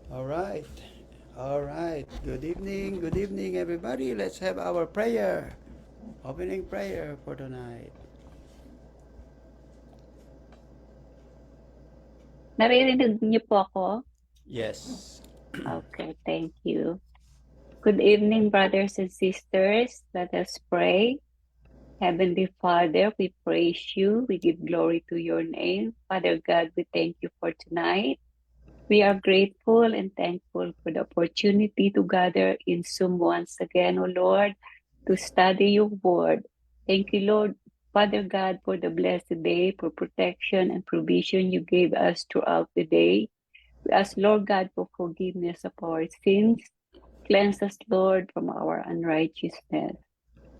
All right. All right. Good evening. Good evening, everybody. Let's have our prayer. Opening prayer for tonight. Naririnig niyo po ako? Yes. Okay, thank you. Good evening, brothers and sisters. Let us pray. Heavenly Father, we praise you. We give glory to your name. Father God, we thank you for tonight. We are grateful and thankful for the opportunity to gather in Zoom once again, O Lord, to study your word. Thank you, Lord, Father God, for the blessed day, for protection and provision you gave us throughout the day. We ask, Lord God, for forgiveness of our sins. Cleanse us, Lord, from our unrighteousness.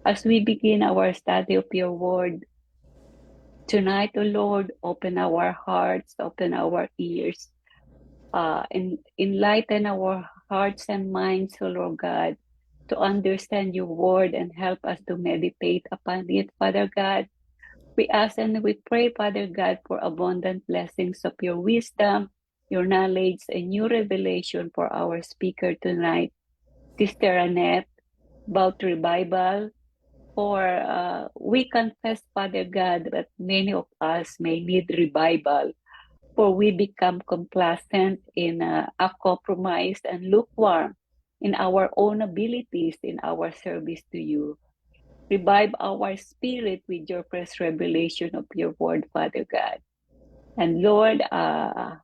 As we begin our study of your word tonight, O Lord, open our hearts, open our ears, and enlighten our hearts and minds, O Lord God, to understand your word and help us to meditate upon it, Father God. We ask and we pray, Father God, for abundant blessings of your wisdom, your knowledge, and new revelation for our speaker tonight, Sister Annette, about revival. For we confess, Father God, that many of us may need revival, for we become complacent in a compromise and lukewarm in our own abilities in our service to you. Revive our spirit with your fresh revelation of your word, Father God. And Lord, I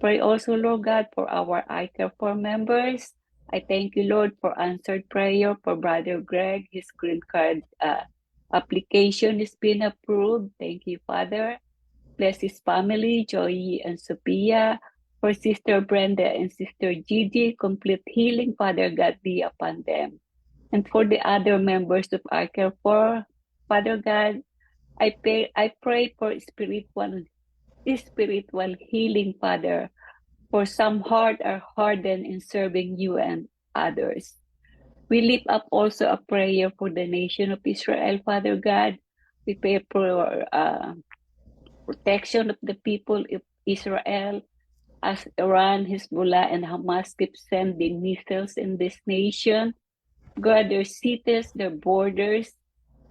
pray also, Lord God, for our ICAR4 members. I thank you, Lord, for answered prayer for Brother Greg. His green card application has been approved. Thank you, Father. Bless his family, Joey and Sophia. For Sister Brenda and Sister Gigi, complete healing, Father God, be upon them. And for the other members of ICAR4, Father God, I pray for spiritual healing, Father, for some heart are hardened in serving you and others. We lift up also a prayer for the nation of Israel, Father God. We pray for protection of the people of Israel as Iran, Hezbollah, and Hamas keep sending missiles in this nation. Guard their cities, their borders,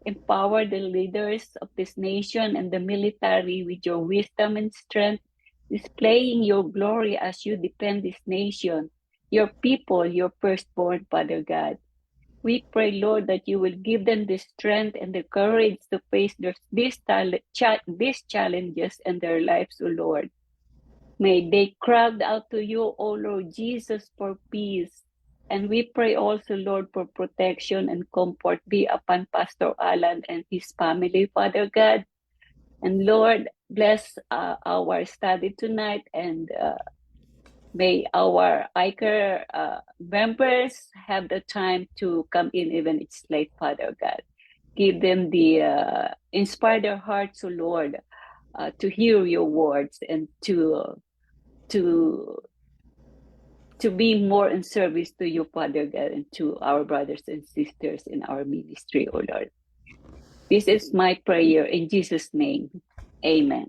empower the leaders of this nation and the military with your wisdom and strength, displaying your glory as you defend this nation, your people, your firstborn, Father God. We pray, Lord, that you will give them the strength and the courage to face these challenges in their lives, O Lord. May they crowd out to you, O Lord Jesus, for peace. And we pray also, Lord, for protection and comfort be upon Pastor Alan and his family, Father God. And Lord, bless our study tonight, and may our ICAR members have the time to come in even it's late, Father God. Give them the inspire their hearts, O Lord, to hear your words and to to be more in service to you, Father God, and to our brothers and sisters in our ministry, O Lord. This is my prayer in Jesus' name. Amen.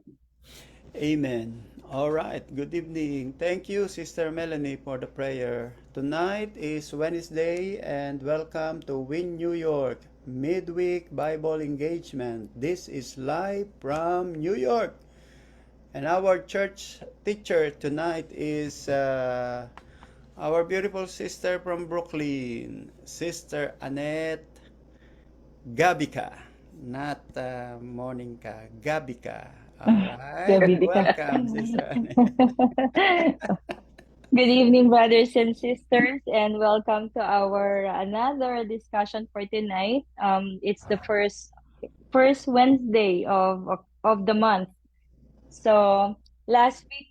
Amen. All right. Good evening. Thank you, Sister Melanie, for the prayer. Tonight is Wednesday, and welcome to Win New York Midweek Bible Engagement. This is live from New York. And our church teacher tonight is our beautiful sister from Brooklyn, Sister Annette Gabika. Not Monica, Gabika. All right. Gabby ka. Welcome, Sister Annette. Good evening, brothers and sisters, and welcome to our another discussion for tonight. It's the first Wednesday of the month. So last week,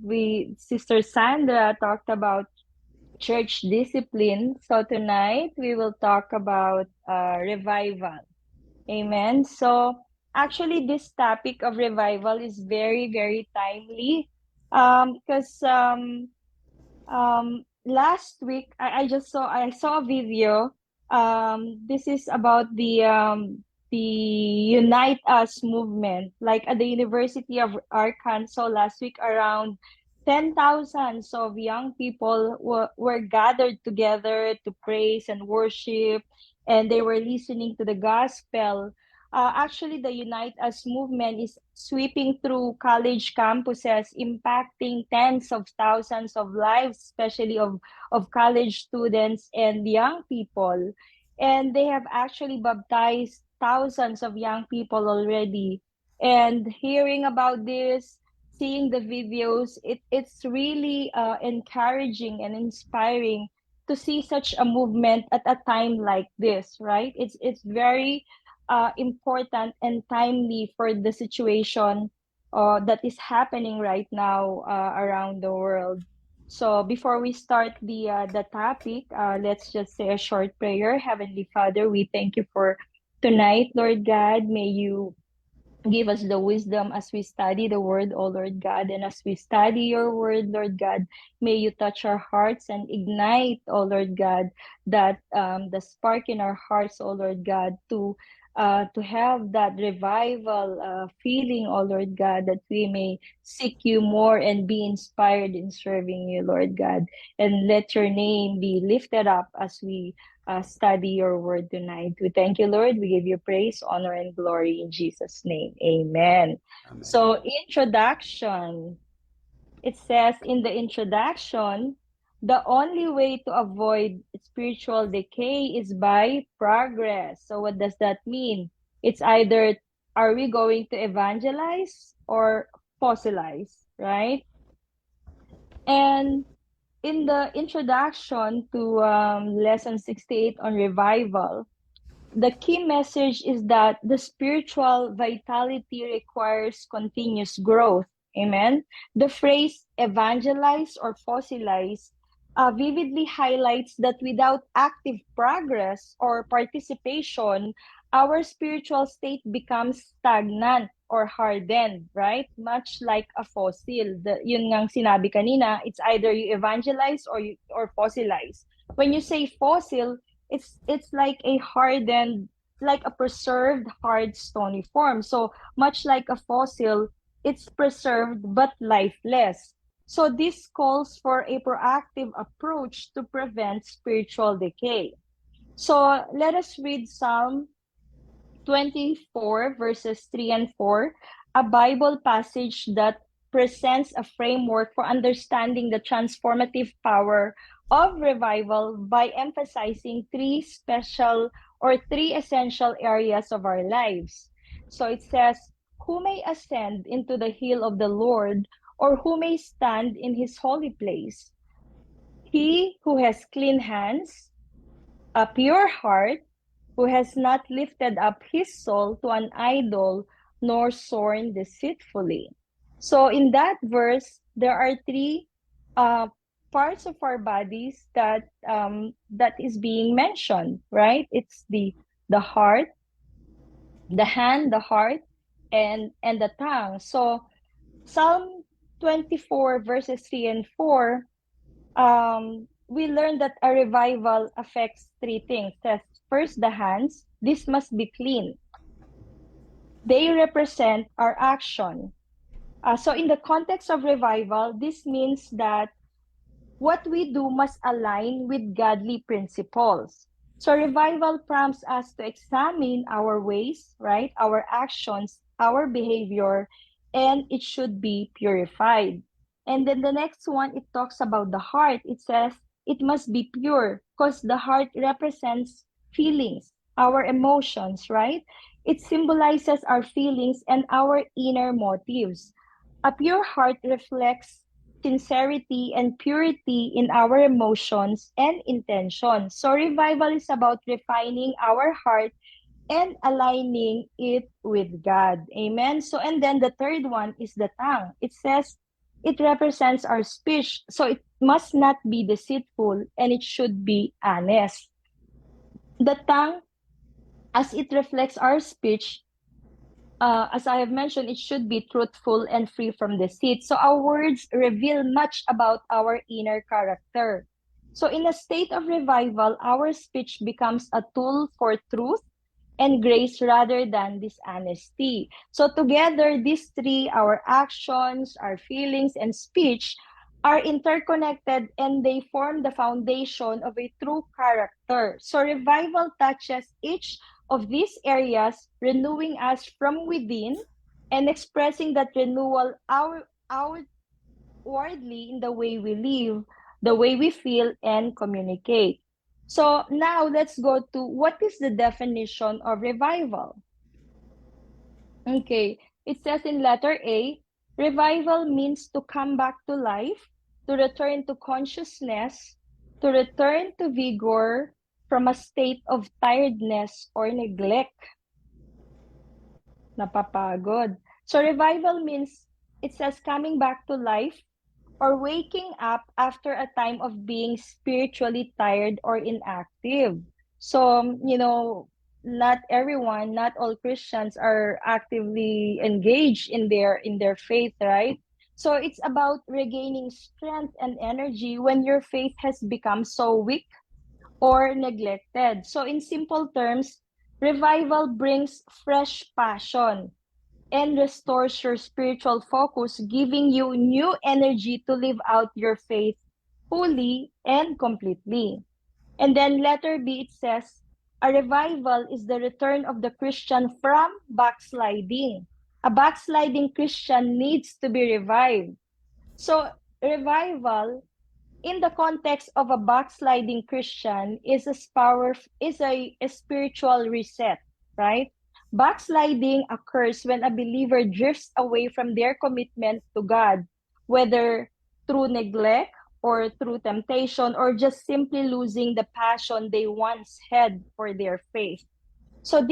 we Sister Sandra talked about church discipline. So tonight we will talk about revival. Amen. So actually, this topic of revival is very, very timely. Because last week I saw a video. This is about the Unite Us movement, like at the University of Arkansas last week around 10,000s of young people were gathered together to praise and worship, and they were listening to the gospel. Actually, the Unite Us movement is sweeping through college campuses, impacting tens of thousands of lives, especially of college students and young people. And they have actually baptized thousands of young people already. And hearing about this, seeing the videos, it's really encouraging and inspiring to see such a movement at a time like this, right? It's very important and timely for the situation that is happening right now around the world. So before we start the topic, let's just say a short prayer. Heavenly Father, we thank you for tonight, Lord God. May you give us the wisdom as we study the word, O Lord God. And as we study your word, Lord God, may you touch our hearts and ignite, O Lord God, that the spark in our hearts, O Lord God, to have that revival feeling, O Lord God, that we may seek you more and be inspired in serving you, Lord God. And let your name be lifted up as we study your word tonight. We thank you, Lord. We give you praise, honor, and glory in Jesus' name. Amen. Amen. So, introduction. It says in the introduction, the only way to avoid spiritual decay is by progress. So, what does that mean? It's either are we going to evangelize or fossilize, right? And in the introduction to lesson 68 on revival, the key message is that the spiritual vitality requires continuous growth. Amen. The phrase evangelize or fossilize vividly highlights that without active progress or participation, our spiritual state becomes stagnant or hardened, right? Much like a fossil. Yun ngang sinabi kanina, it's either you evangelize or fossilize. When you say fossil, it's like a hardened, like a preserved hard stony form. So much like a fossil, it's preserved but lifeless. So this calls for a proactive approach to prevent spiritual decay. So let us read Psalm 24 verses 3 and 4, a Bible passage that presents a framework for understanding the transformative power of revival by emphasizing three essential areas of our lives. So it says, who may ascend into the hill of the Lord, or who may stand in his holy place? He who has clean hands, a pure heart, who has not lifted up his soul to an idol, nor sworn deceitfully. So in that verse, there are three parts of our bodies that is being mentioned, right? It's the heart, the hand, the heart, and the tongue. So Psalm 24 verses 3 and 4, we learn that a revival affects three things. Says first, the hands. This must be clean. They represent our action. So in the context of revival, this means that what we do must align with godly principles. So revival prompts us to examine our ways, right? Our actions, our behavior, and it should be purified. And then the next one, it talks about the heart. It says it must be pure because the heart represents feelings, our emotions, right? It symbolizes our feelings and our inner motives. A pure heart reflects sincerity and purity in our emotions and intentions. So revival is about refining our heart and aligning it with God. Amen. So and then the third one is the tongue. It says it represents our speech. So it must not be deceitful and it should be honest. The tongue, as it reflects our speech, as I have mentioned, it should be truthful and free from deceit. So our words reveal much about our inner character. So in a state of revival, our speech becomes a tool for truth and grace rather than dishonesty. So together, these three, our actions, our feelings, and speech, are interconnected and they form the foundation of a true character. So revival touches each of these areas, renewing us from within and expressing that renewal outwardly in the way we live, the way we feel, and communicate. So now let's go to what is the definition of revival? Okay, it says in letter A, revival means to come back to life, to return to consciousness, to return to vigor from a state of tiredness or neglect. Napapagod. So revival means, it says, coming back to life or waking up after a time of being spiritually tired or inactive. So, not everyone, not all Christians are actively engaged in their faith, right? So it's about regaining strength and energy when your faith has become so weak or neglected. So in simple terms, revival brings fresh passion and restores your spiritual focus, giving you new energy to live out your faith fully and completely. And then letter B, it says, a revival is the return of the Christian from backsliding. A backsliding Christian needs to be revived. So revival in the context of a backsliding Christian is a spiritual reset, right? Backsliding occurs when a believer drifts away from their commitment to God, whether through neglect or through temptation or just simply losing the passion they once had for their faith. So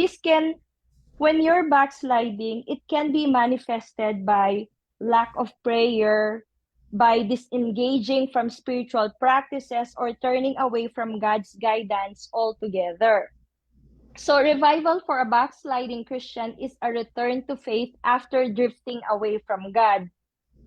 when you're backsliding, it can be manifested by lack of prayer, by disengaging from spiritual practices, or turning away from God's guidance altogether. So, revival for a backsliding Christian is a return to faith after drifting away from God.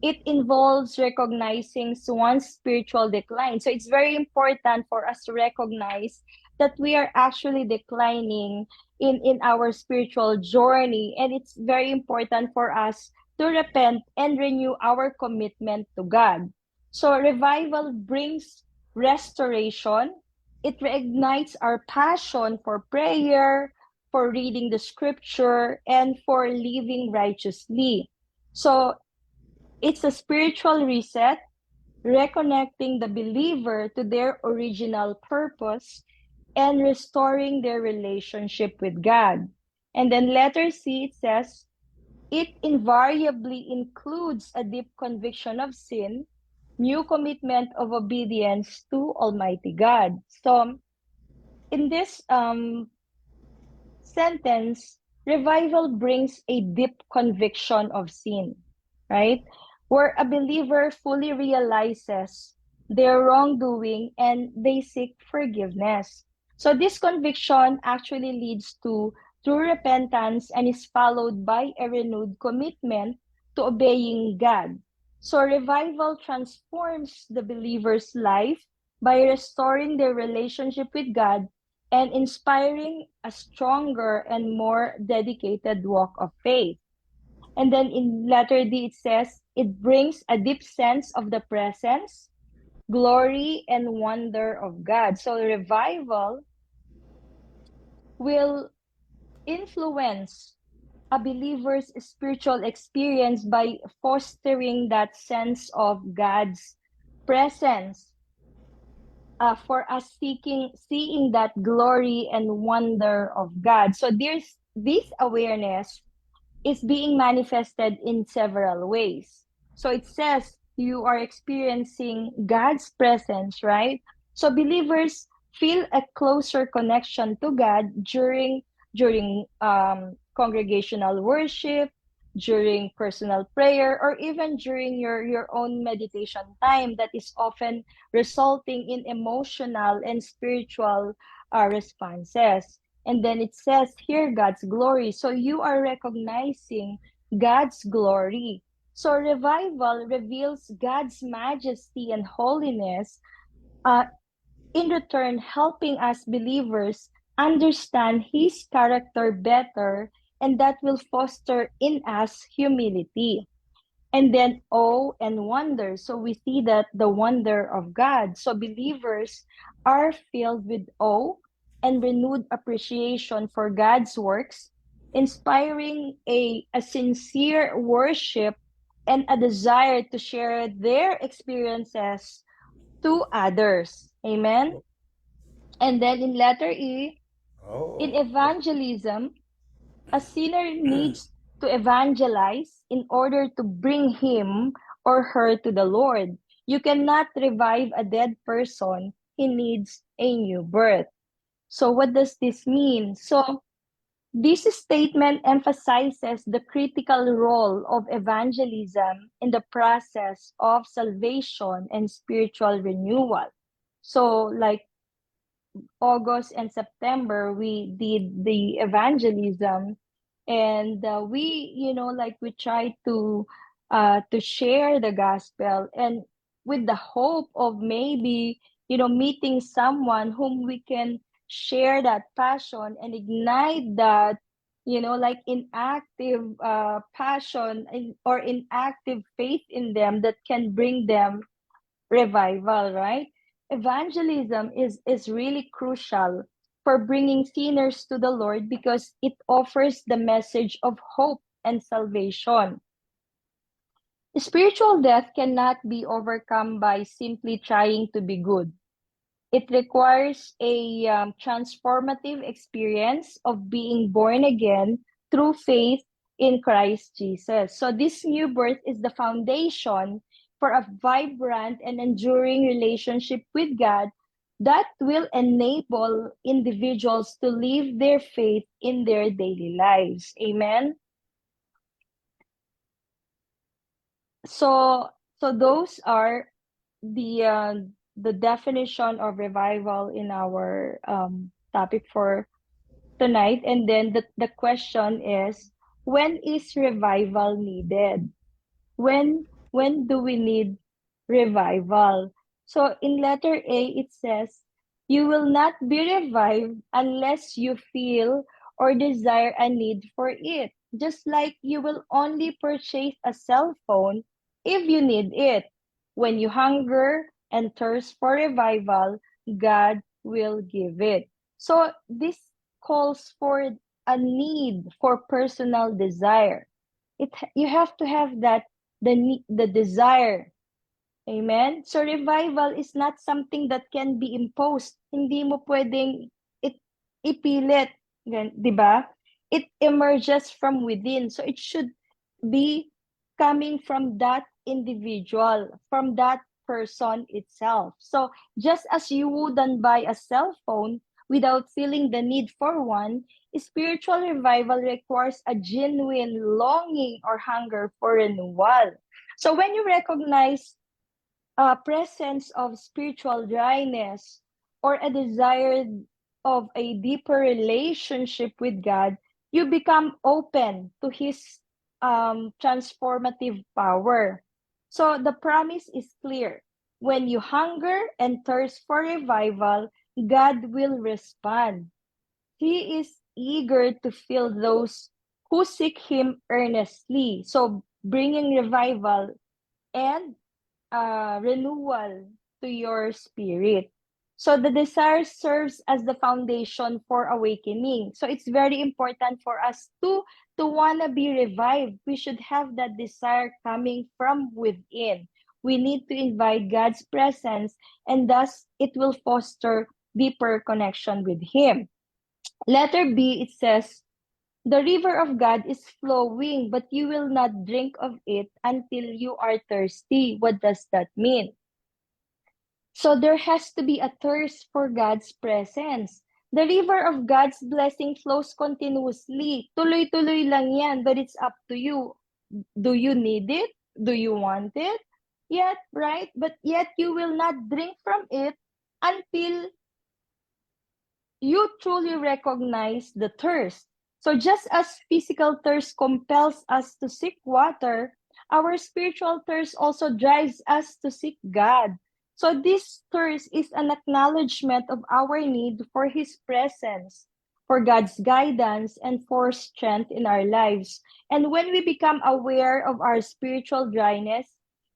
It involves recognizing one's spiritual decline. So it's very important for us to recognize that we are actually declining in our spiritual journey. And it's very important for us to repent and renew our commitment to God. So revival brings restoration. It reignites our passion for prayer, for reading the scripture, and for living righteously. So it's a spiritual reset, reconnecting the believer to their original purpose and restoring their relationship with God. And then letter C, it says, it invariably includes a deep conviction of sin, new commitment of obedience to Almighty God. So in this sentence, revival brings a deep conviction of sin, right? Where a believer fully realizes their wrongdoing and they seek forgiveness. So this conviction actually leads to true repentance and is followed by a renewed commitment to obeying God. So revival transforms the believer's life by restoring their relationship with God and inspiring a stronger and more dedicated walk of faith. And then in letter D, it says, it brings a deep sense of the presence, glory, and wonder of God. So revival will influence a believer's spiritual experience by fostering that sense of God's presence, for us seeing that glory and wonder of God. So there's this awareness is being manifested in several ways. So it says you are experiencing God's presence, right? So believers feel a closer connection to God during congregational worship, during personal prayer, or even during your own meditation time that is often resulting in emotional and spiritual responses. And then it says here, God's glory. So you are recognizing God's glory. So revival reveals God's majesty and holiness, uh, in return, helping us believers understand His character better, and that will foster in us humility. And then awe and wonder. So we see that the wonder of God. So believers are filled with awe and renewed appreciation for God's works, inspiring a sincere worship and a desire to share their experiences to others. Amen. And then in letter E, in Oh, evangelism, a sinner needs to evangelize in order to bring him or her to the Lord. You cannot revive a dead person. He needs a new birth. So, what does this mean? So, this statement emphasizes the critical role of evangelism in the process of salvation and spiritual renewal. So, like August and September, we did the evangelism, and we try to share the gospel, and with the hope of maybe meeting someone whom we can share that passion and ignite that like inactive passion or inactive faith in them that can bring them revival, right? Evangelism is really crucial for bringing sinners to the Lord because it offers the message of hope and salvation. Spiritual death cannot be overcome by simply trying to be good. It requires a transformative experience of being born again through faith in Christ Jesus. So, this new birth is the foundation for a vibrant and enduring relationship with God that will enable individuals to live their faith in their daily lives. Amen. So those are the uh, the definition of revival in our topic for tonight. And then the question is, when is revival needed? When do we need revival? So in letter A, it says, you will not be revived unless you feel or desire a need for it. Just like you will only purchase a cell phone if you need it. When you hunger and thirst for revival, God will give it. So this calls for a need for personal desire. You have to have that the desire. Amen? So revival is not something that can be imposed. Hindi mo pwedeng ipilit. Di ba? It emerges from within. So it should be coming from that individual, from that person itself. So just as you wouldn't buy a cell phone without feeling the need for one, spiritual revival requires a genuine longing or hunger for renewal. So when you recognize a presence of spiritual dryness or a desire of a deeper relationship with God, you become open to His transformative power. So the promise is clear. When you hunger and thirst for revival, God will respond. He is eager to fill those who seek Him earnestly. So bringing revival and renewal to your spirit. So the desire serves as the foundation for awakening. So it's very important for us to want to be revived. We should have that desire coming from within. We need to invite God's presence, and thus it will foster deeper connection with Him. Letter B, it says, the river of God is flowing, but you will not drink of it until you are thirsty. What does that mean? So there has to be a thirst for God's presence. The river of God's blessing flows continuously. Tuloy-tuloy lang yan, but it's up to you. Do you need it? Do you want it? Yet, right? But yet you will not drink from it until you truly recognize the thirst. So just as physical thirst compels us to seek water, our spiritual thirst also drives us to seek God. So this thirst is an acknowledgement of our need for His presence. for God's guidance, and for strength in our lives. And when we become aware of our spiritual dryness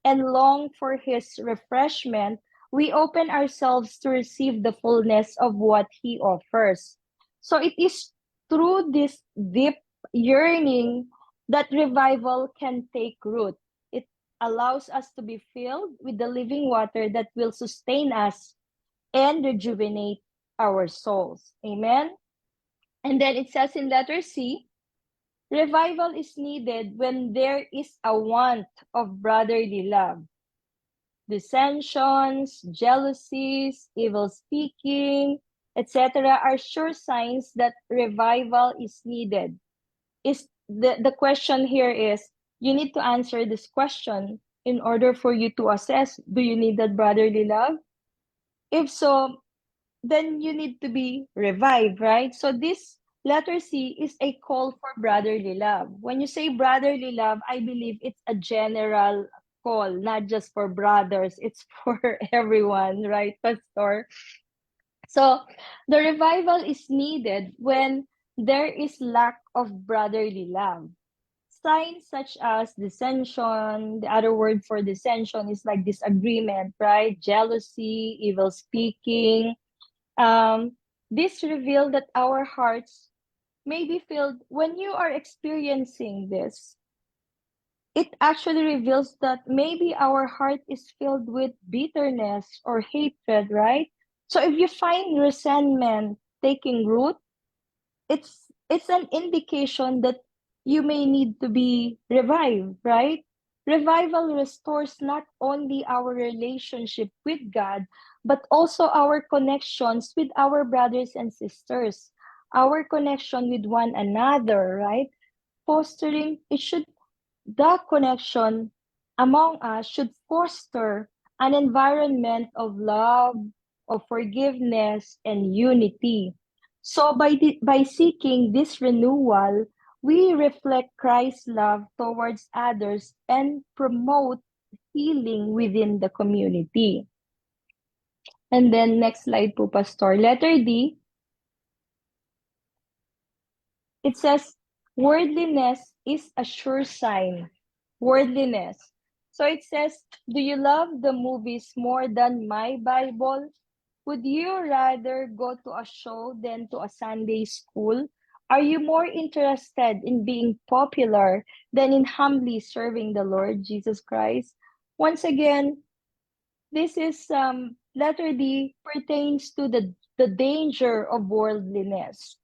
and long for His refreshment, we open ourselves to receive the fullness of what He offers. So it is through this deep yearning that revival can take root. It allows us to be filled with the living water that will sustain us and rejuvenate our souls. Amen. And then it says in letter C, revival is needed when there is a want of brotherly love. Dissensions, jealousies, evil speaking, etc. are sure signs that revival is needed. The question here is, you need to answer this question in order for you to assess, do you need that brotherly love? If so, then you need to be revived, right? So this letter C is a call for brotherly love. When you say brotherly love, I believe it's a general call, not just for brothers, it's for everyone, right, Pastor? So the revival is needed when there is lack of brotherly love. Signs such as dissension, the other word for dissension is like disagreement, right? Jealousy, evil speaking. This reveal that our hearts may be filled. When you are experiencing this, it actually reveals that maybe our heart is filled with bitterness or hatred, right? So if you find resentment taking root, it's an indication that you may need to be revived, right? Revival restores not only our relationship with God, but also our connections with our brothers and sisters, our connection with one another, right? Fostering, the connection among us should foster an environment of love, of forgiveness, and unity. So by seeking this renewal, we reflect Christ's love towards others and promote healing within the community. And then next slide po, Pastor. Letter D, it says, worldliness is a sure sign. Worldliness. So it says, do you love the movies more than my Bible? Would you rather go to a show than to a Sunday school? Are you more interested in being popular than in humbly serving the Lord Jesus Christ? Once again, this is letter D pertains to the danger of worldliness.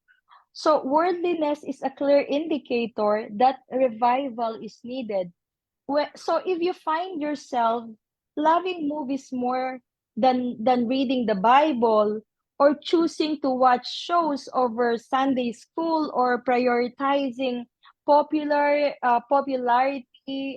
So worldliness is a clear indicator that revival is needed. So if you find yourself loving movies more than reading the Bible, or choosing to watch shows over Sunday school, or prioritizing popularity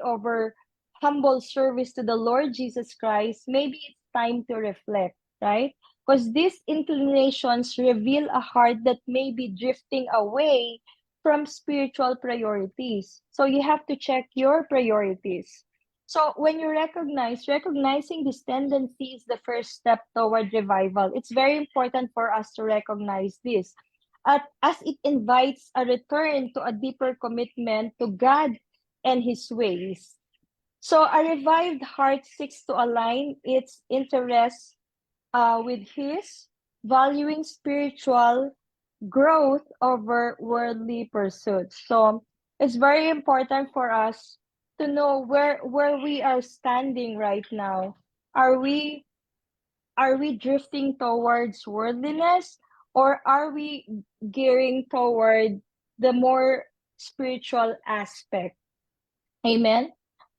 over humble service to the Lord Jesus Christ, maybe it's time to reflect, right? Because these inclinations reveal a heart that may be drifting away from spiritual priorities. So you have to check your priorities. So when you recognizing this tendency is the first step toward revival. It's very important for us to recognize this, as it invites a return to a deeper commitment to God and His ways. So a revived heart seeks to align its interests with His, valuing spiritual growth over worldly pursuits. So it's very important for us to know where we are standing right now. Are we drifting towards worldliness, or are we gearing toward the more spiritual aspect? Amen.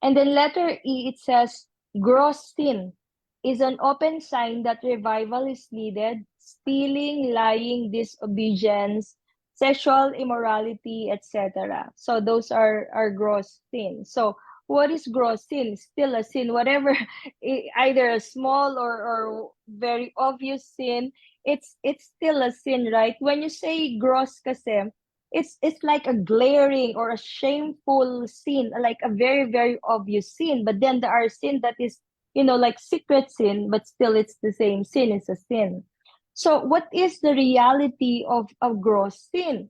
And then letter E, it says, gross sin is an open sign that revival is needed. Stealing, lying, disobedience, sexual immorality, etc. So those are gross sins. So what is gross sin? Still a sin. Whatever, either a small or very obvious sin, it's still a sin, right? When you say gross kasi, it's like a glaring or a shameful sin, like a very, very obvious sin. But then there are sin that is, like secret sin, but still it's the same sin. It's a sin. So what is the reality of gross sin?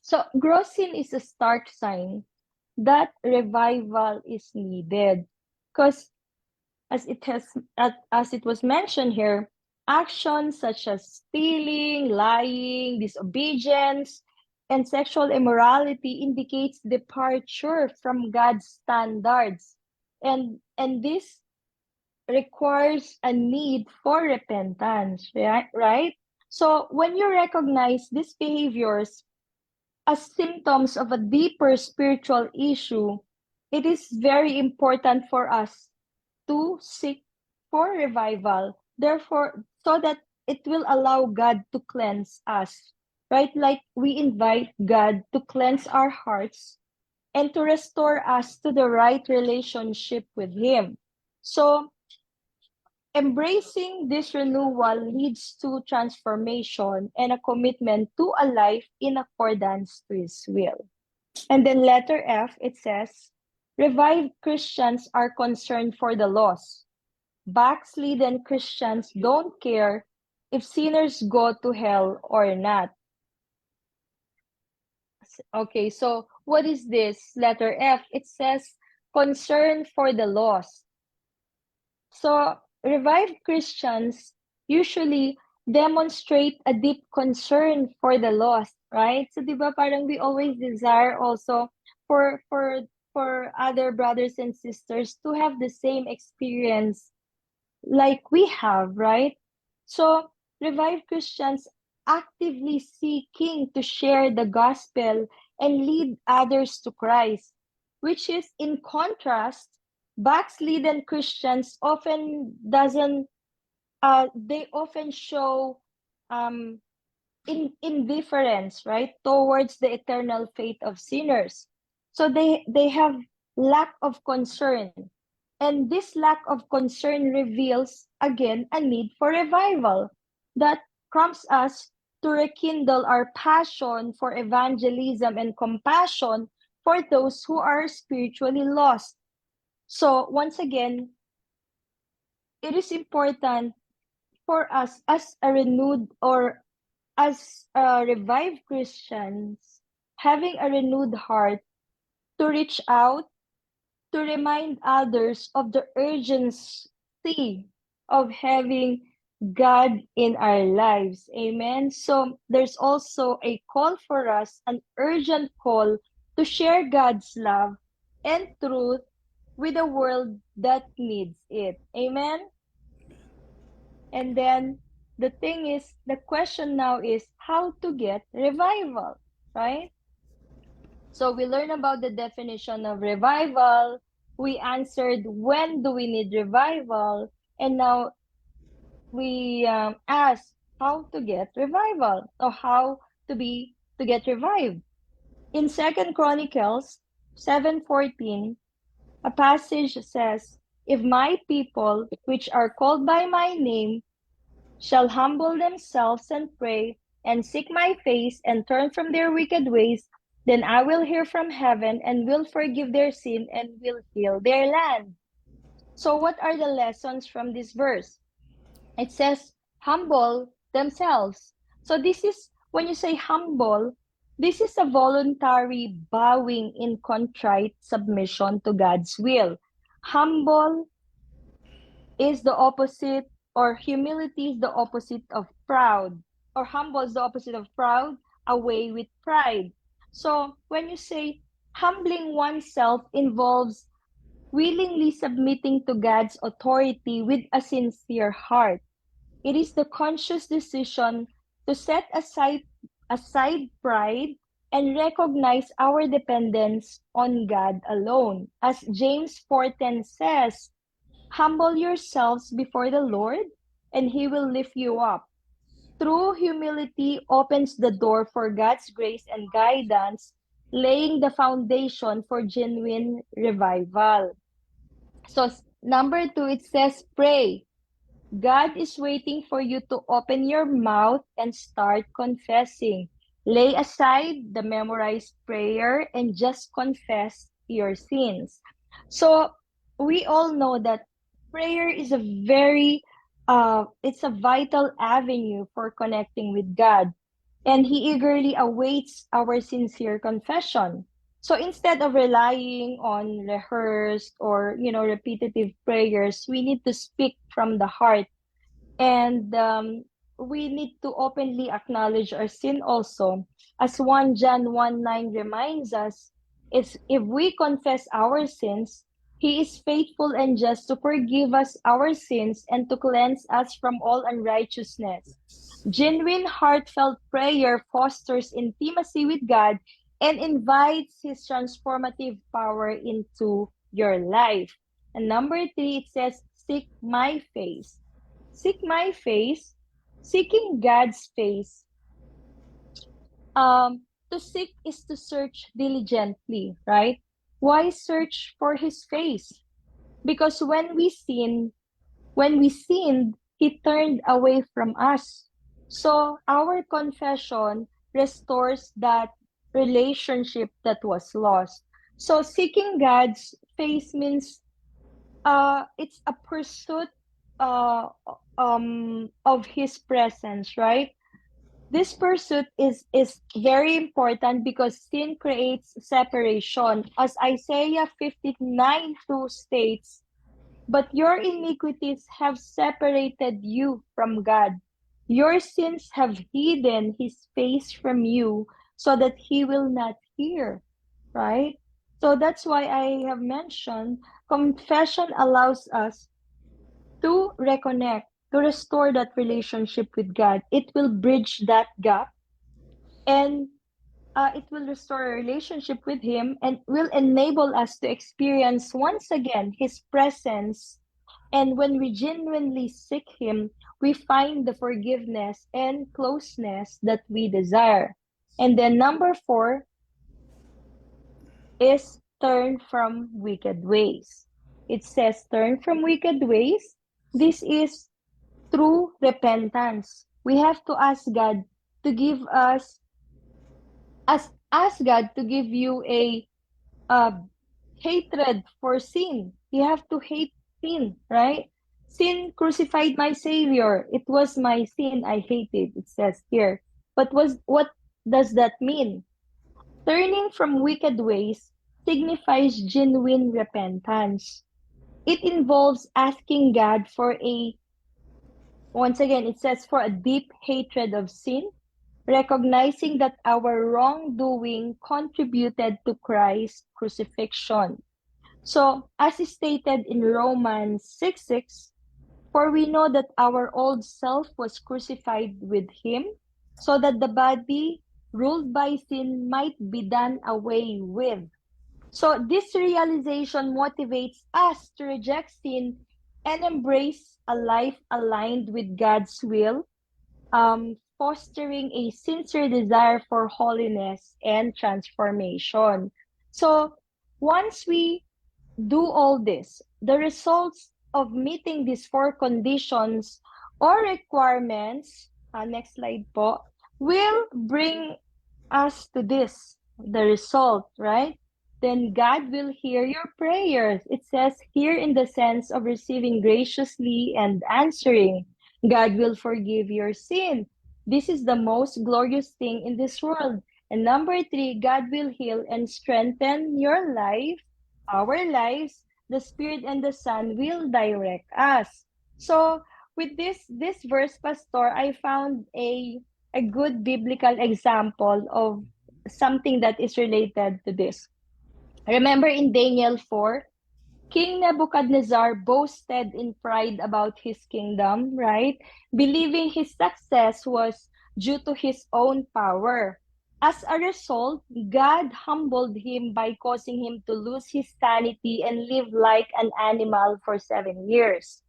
So gross sin is a stark sign that revival is needed. Because as it was mentioned here, actions such as stealing, lying, disobedience, and sexual immorality indicates departure from God's standards. And this requires a need for repentance, right? So when you recognize these behaviors as symptoms of a deeper spiritual issue, it is very important for us to seek for revival. Therefore, so that it will allow God to cleanse us, right? Like we invite God to cleanse our hearts and to restore us to the right relationship with Him. So, embracing this renewal leads to transformation and a commitment to a life in accordance to His will. And then letter F, it says, revived Christians are concerned for the lost. Backslidden Christians don't care if sinners go to hell or not. Okay, so what is this letter F? It says concern for the lost. So revived Christians usually demonstrate a deep concern for the lost, right? So di ba parang we always desire also for other brothers and sisters to have the same experience like we have, right? So revived Christians actively seeking to share the gospel and lead others to Christ, which is in contrast, backslidden Christians often doesn't they often show um indifference, right, towards the eternal fate of sinners. So they have lack of concern. And this lack of concern reveals again a need for revival that prompts us to rekindle our passion for evangelism and compassion for those who are spiritually lost. So once again, it is important for us as a renewed or as revived Christians, having a renewed heart to reach out, to remind others of the urgency of having God in our lives. Amen. So there's also a call for us, an urgent call to share God's love and truth with a world that needs it. Amen. And then the question now is how to get revival, right? So we learned about the definition of revival. We answered when do we need revival, and now we ask how to get revival or how to get revived. In Second Chronicles 7:14, a passage says, "If my people, which are called by my name, shall humble themselves and pray and seek my face and turn from their wicked ways, then I will hear from heaven and will forgive their sin and will heal their land." So, what are the lessons from this verse? It says, humble themselves. So, this is when you say humble, this is a voluntary bowing in contrite submission to God's will. Humble is the opposite, or humility is the opposite of proud, or humble is the opposite of proud, away with pride. So when you say humbling oneself involves willingly submitting to God's authority with a sincere heart. It is the conscious decision to set aside pride and recognize our dependence on God alone. As James 4:10 says, humble yourselves before the Lord, and He will lift you up. True humility opens the door for God's grace and guidance, laying the foundation for genuine revival. So, number 2, it says, pray. God is waiting for you to open your mouth and start confessing. Lay aside the memorized prayer and just confess your sins. So, we all know that prayer is a very it's a vital avenue for connecting with God, and He eagerly awaits our sincere confession. So instead of relying on rehearsed or repetitive prayers, we need to speak from the heart, and we need to openly acknowledge our sin also. As 1 John 1:9 reminds us, is if we confess our sins, He is faithful and just to forgive us our sins and to cleanse us from all unrighteousness. Genuine, heartfelt prayer fosters intimacy with God and invites His transformative power into your life. And number three, it says, seek my face. Seek my face, seeking God's face. To seek is to search diligently, right? Why search for His face? Because when we sinned, He turned away from us. So our confession restores that relationship that was lost. So seeking God's face means it's a pursuit uh of His presence, right? This pursuit is very important because sin creates separation. As Isaiah 59:2 states, but your iniquities have separated you from God. Your sins have hidden His face from you so that He will not hear, right? So that's why I have mentioned confession allows us to reconnect, to restore that relationship with God. It will bridge that gap, and it will restore a relationship with Him and will enable us to experience once again His presence. And when we genuinely seek Him, we find the forgiveness and closeness that we desire. And then number four is turn from wicked ways. It says turn from wicked ways. This is through repentance. We have to ask God to give us, ask God to give you a hatred for sin. You have to hate sin, right? Sin crucified my Savior. It was my sin I hated, it says here. But what does that mean? Turning from wicked ways signifies genuine repentance. It involves asking God for once again, it says for a deep hatred of sin, recognizing that our wrongdoing contributed to Christ's crucifixion. So, as is stated in Romans 6:6, for we know that our old self was crucified with Him, so that the body ruled by sin might be done away with. So, this realization motivates us to reject sin and embrace a life aligned with God's will, fostering a sincere desire for holiness and transformation. So, once we do all this, the results of meeting these four conditions or requirements, next slide po, will bring us to this, the result, right? Then God will hear your prayers. It says here in the sense of receiving graciously and answering. God will forgive your sin. This is the most glorious thing in this world. And number three, God will heal and strengthen your life, our lives. The Spirit and the Son will direct us. So with this verse, Pastor, I found a good biblical example of something that is related to this. Remember in Daniel 4, King Nebuchadnezzar boasted in pride about his kingdom, right? Believing his success was due to his own power. As a result, God humbled him by causing him to lose his sanity and live like an animal for 7 years.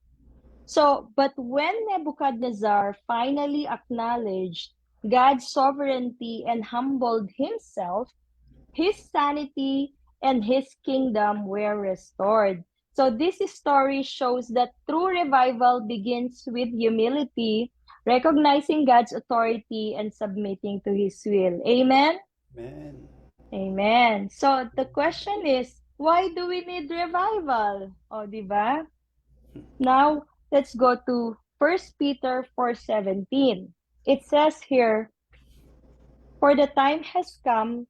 So, but when Nebuchadnezzar finally acknowledged God's sovereignty and humbled himself, his sanity and his kingdom were restored. So this story shows that true revival begins with humility, recognizing God's authority and submitting to His will. Amen? Amen. Amen. So the question is, why do we need revival? O, di ba? Now, let's go to 1 Peter 4:17. It says here, "For the time has come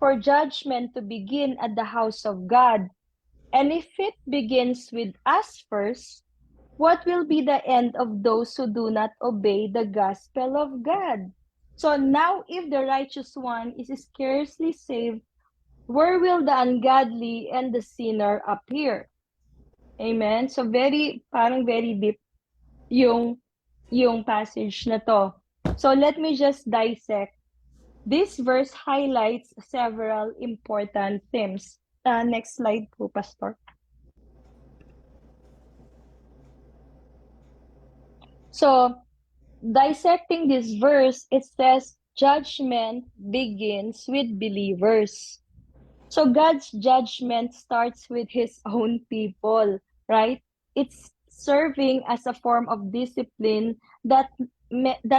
for judgment to begin at the house of God. And if it begins with us first, what will be the end of those who do not obey the gospel of God?" So now, if the righteous one is scarcely saved, where will the ungodly and the sinner appear? Amen. So parang very deep yung passage na to. So let me just dissect. This verse highlights several important themes. Next slide po, Pastor. So, dissecting this verse, it says judgment begins with believers. So God's judgment starts with his own people, right? It's serving as a form of discipline that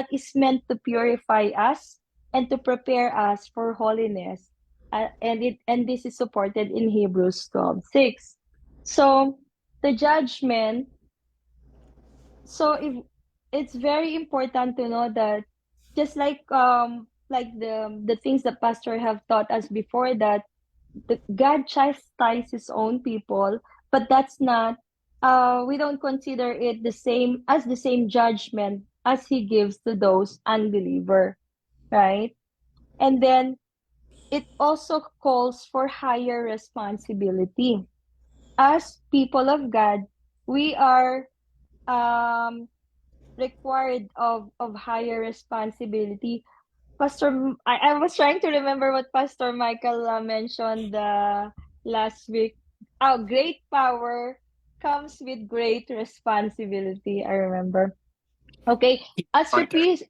is meant to purify us and to prepare us for holiness. And this is supported in Hebrews 12:6. So the judgment, if it's very important to know that, just like the things that pastor have taught us before, that God chastises his own people, but that's not, we don't consider it the same judgment as he gives to those unbeliever, right? And then it also calls for higher responsibility. As people of God, we are required of higher responsibility. I was trying to remember what Pastor Michael mentioned last week. Oh, great power comes with great responsibility. I remember. Okay, as Parker. repeat,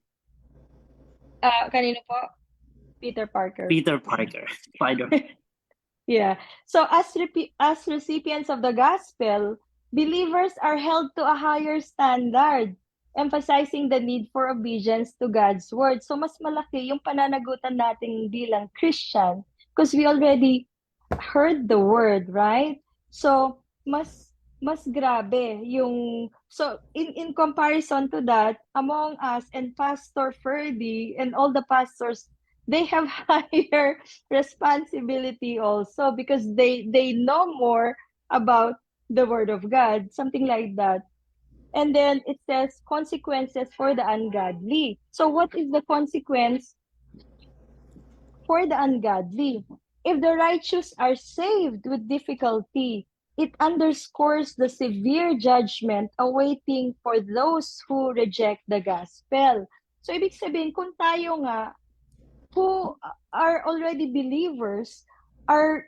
kanino po? Peter Parker. Peter Parker. Spider. Yeah. So as recipients of the gospel, believers are held to a higher standard, emphasizing the need for obedience to God's word. So mas malaki yung pananagutan natin bilang Christian because we already heard the word, right? So mas grabe yung, so in comparison to that, among us and Pastor Ferdy and all the pastors, they have higher responsibility also because they know more about the word of God, something like that. And then it says consequences for the ungodly. So what is the consequence for the ungodly? If the righteous are saved with difficulty, it underscores the severe judgment awaiting for those who reject the gospel. So ibig sabihin, kung tayo nga who are already believers are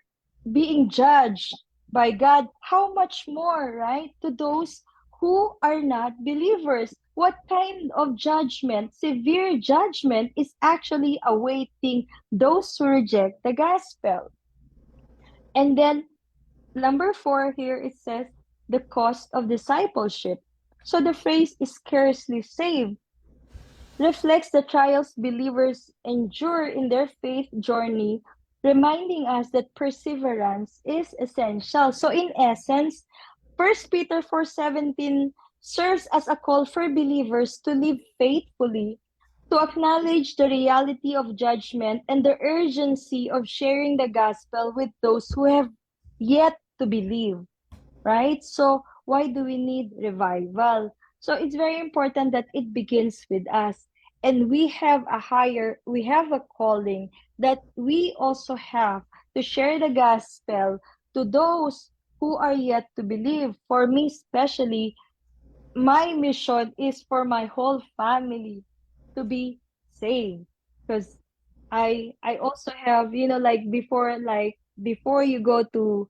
being judged by God, how much more, right, to those who are not believers? What kind of judgment, severe judgment, is actually awaiting those who reject the gospel? And then number 4 here, it says the cost of discipleship. So the phrase is scarcely saved reflects the trials believers endure in their faith journey, reminding us that perseverance is essential. So in essence, 1 Peter 4:17 serves as a call for believers to live faithfully, to acknowledge the reality of judgment and the urgency of sharing the gospel with those who have yet to believe, right? So why do we need revival? So it's very important that it begins with us. And we have a calling that we also have to share the gospel to those who are yet to believe. For me, especially, my mission is for my whole family to be saved. Because I also have, like before you go to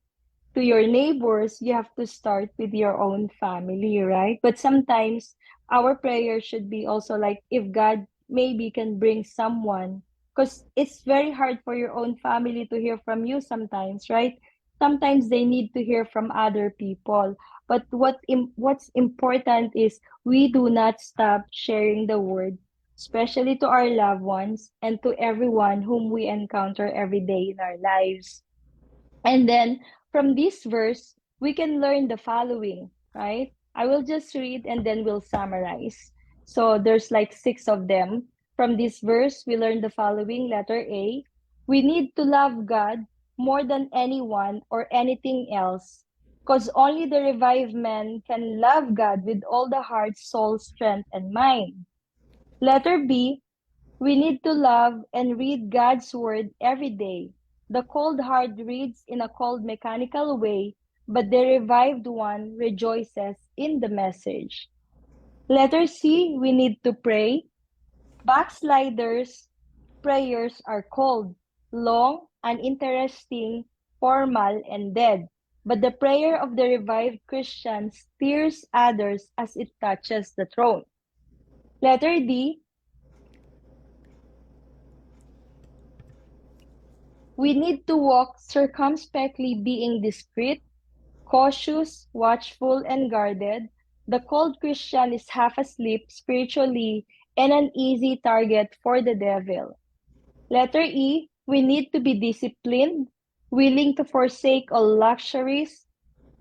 your neighbors, you have to start with your own family, right? But sometimes our prayer should be also like, if God maybe can bring someone, because it's very hard for your own family to hear from you sometimes, right? Sometimes they need to hear from other people. But what's important is we do not stop sharing the word, especially to our loved ones and to everyone whom we encounter every day in our lives. And then from this verse, we can learn the following, right? I will just read and then we'll summarize. So there's like 6 of them. From this verse, we learn the following. Letter A, we need to love God more than anyone or anything else, because only the revived man can love God with all the heart, soul, strength, and mind. Letter B, we need to love and read God's word every day. The cold heart reads in a cold mechanical way, but the revived one rejoices in the message. Letter C, we need to pray. Backsliders' prayers are cold, long, uninteresting, formal, and dead. But the prayer of the revived Christian steers others as it touches the throne. Letter D, we need to walk circumspectly, being discreet, cautious, watchful, and guarded. The cold Christian is half asleep spiritually and an easy target for the devil. Letter E, we need to be disciplined, willing to forsake all luxuries,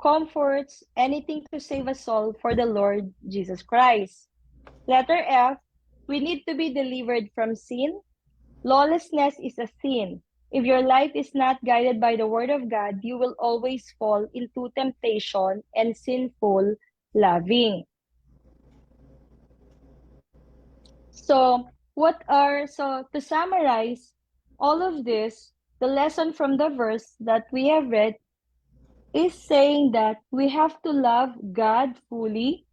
comforts, anything to save a soul for the Lord Jesus Christ. Letter F, we need to be delivered from sin. Lawlessness is a sin. If your life is not guided by the Word of God, you will always fall into temptation and sinful loving. So to summarize all of this, the lesson from the verse that we have read is saying that we have to love God fully.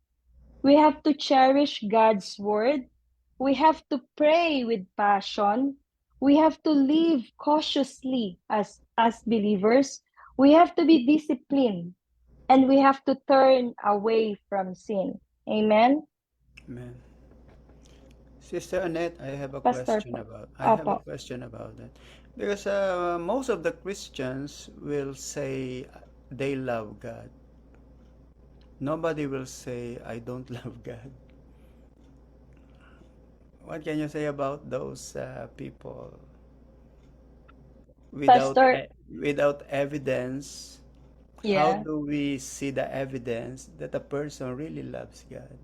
We have to cherish God's word. We have to pray with passion. We have to live cautiously as believers. We have to be disciplined and we have to turn away from sin. Amen. Amen. Sister Annette, Pastor po. I have a Opo. question about that. Because most of the Christians will say they love God. Nobody will say I don't love God. What can you say about those people Pastor, without evidence? How yeah. do we see the evidence that a person really loves God?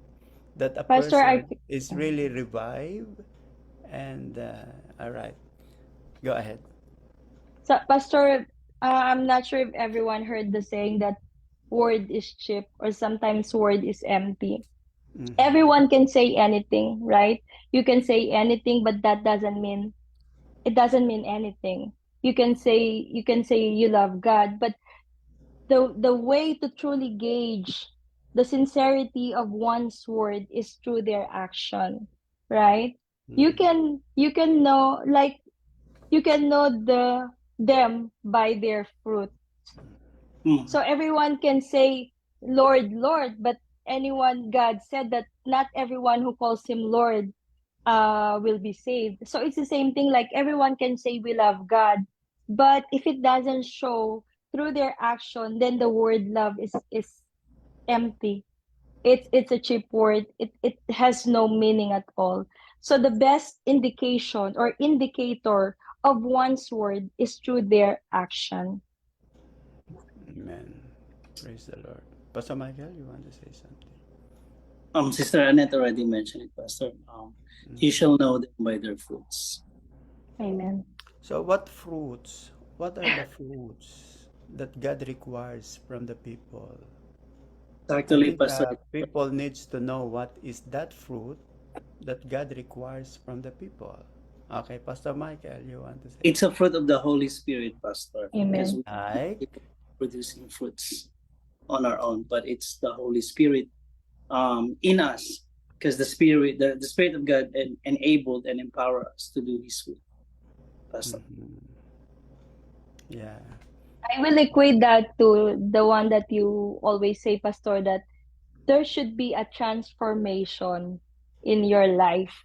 That a Pastor, person is really revived? And all right, go ahead. Pastor, I'm not sure if everyone heard the saying that word is cheap or sometimes word is empty. Mm-hmm. Everyone can say anything, right? You can say anything, but that doesn't mean anything. You can say you love God, but the way to truly gauge the sincerity of one's word is through their action, right? You Mm-hmm. can you can know like you can know them by their fruit. Mm. So everyone can say, Lord, Lord, but anyone, God said that not everyone who calls him Lord will be saved. So it's the same thing, like everyone can say we love God, but if it doesn't show through their action, then the word love is empty. It's a cheap word. It has no meaning at all. So the best indication or indicator of one's word is through their action. Amen. Praise the Lord. Pastor Michael, you want to say something? Sister Annette already mentioned it, Pastor. You Mm. shall know them by their fruits. Amen. So, what fruits? What are the fruits that God requires from the people? I Actually, think Pastor, people needs to know what is that fruit that God requires from the people. Okay, Pastor Michael, you want to say it's a something? fruit of the Holy Spirit, Pastor, because Amen. we Like, keep producing fruits on our own, but it's the Holy Spirit in us, because the Spirit of God enabled and empower us to do His will, Pastor. mhm, yeah, I will equate that to the one that you always say, Pastor, that there should be a transformation in your life,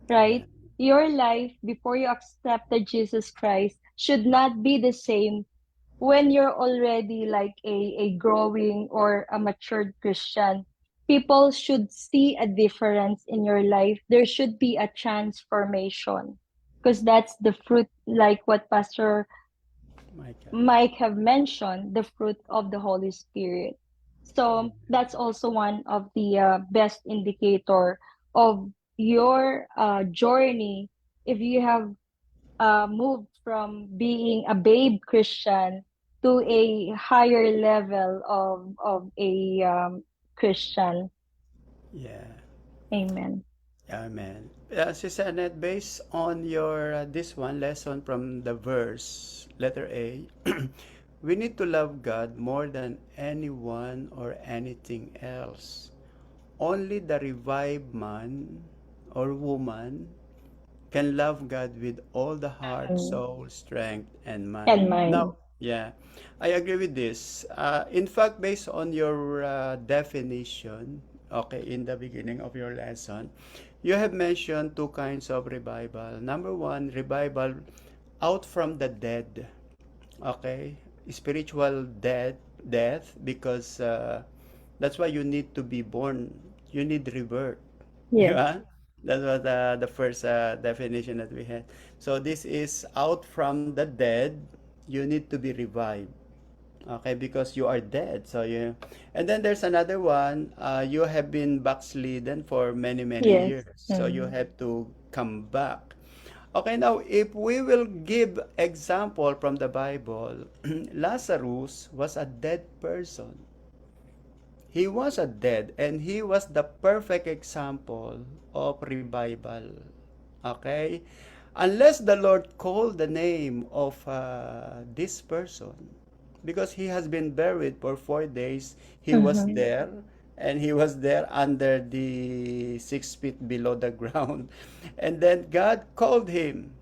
yeah, right? Your life before you accepted Jesus Christ should not be the same when you're already like a growing or a matured Christian. People should see a difference in your life. There should be a transformation because that's the fruit, like what Pastor Michael. Mike have mentioned, the fruit of the Holy Spirit. So that's also one of the best indicator of your journey. If you have moved from being a babe Christian to a higher level of a Christian. Yeah. Amen. Amen. Sister Annette, based on your this one lesson from the verse, letter A, we need to love God more than anyone or anything else. Only the revived man or woman can love God with all the heart, Mhm. soul, strength, and And mind. mine. Now, yeah, I agree with this. In fact, based on your definition, okay, in the beginning of your lesson, you have mentioned two kinds of revival. Number one, revival out from the dead. Okay, spiritual death, because that's why you need to be born. You need rebirth. Yes. Yeah, that was the first definition that we had. So this is out from the dead. You need to be revived. Okay, because you are dead. So you, and then there's another one. You have been backslidden for many many Yes. years. So you Mhm. have to come back. Okay, now if we will give example from the Bible, Lazarus was a dead person. He was a dead, and he was the perfect example of revival. Okay? Unless the Lord called the name of this person, because he has been buried for 4 days, he was Mhm. there, and he was there under the 6 feet below the ground. And then God called him,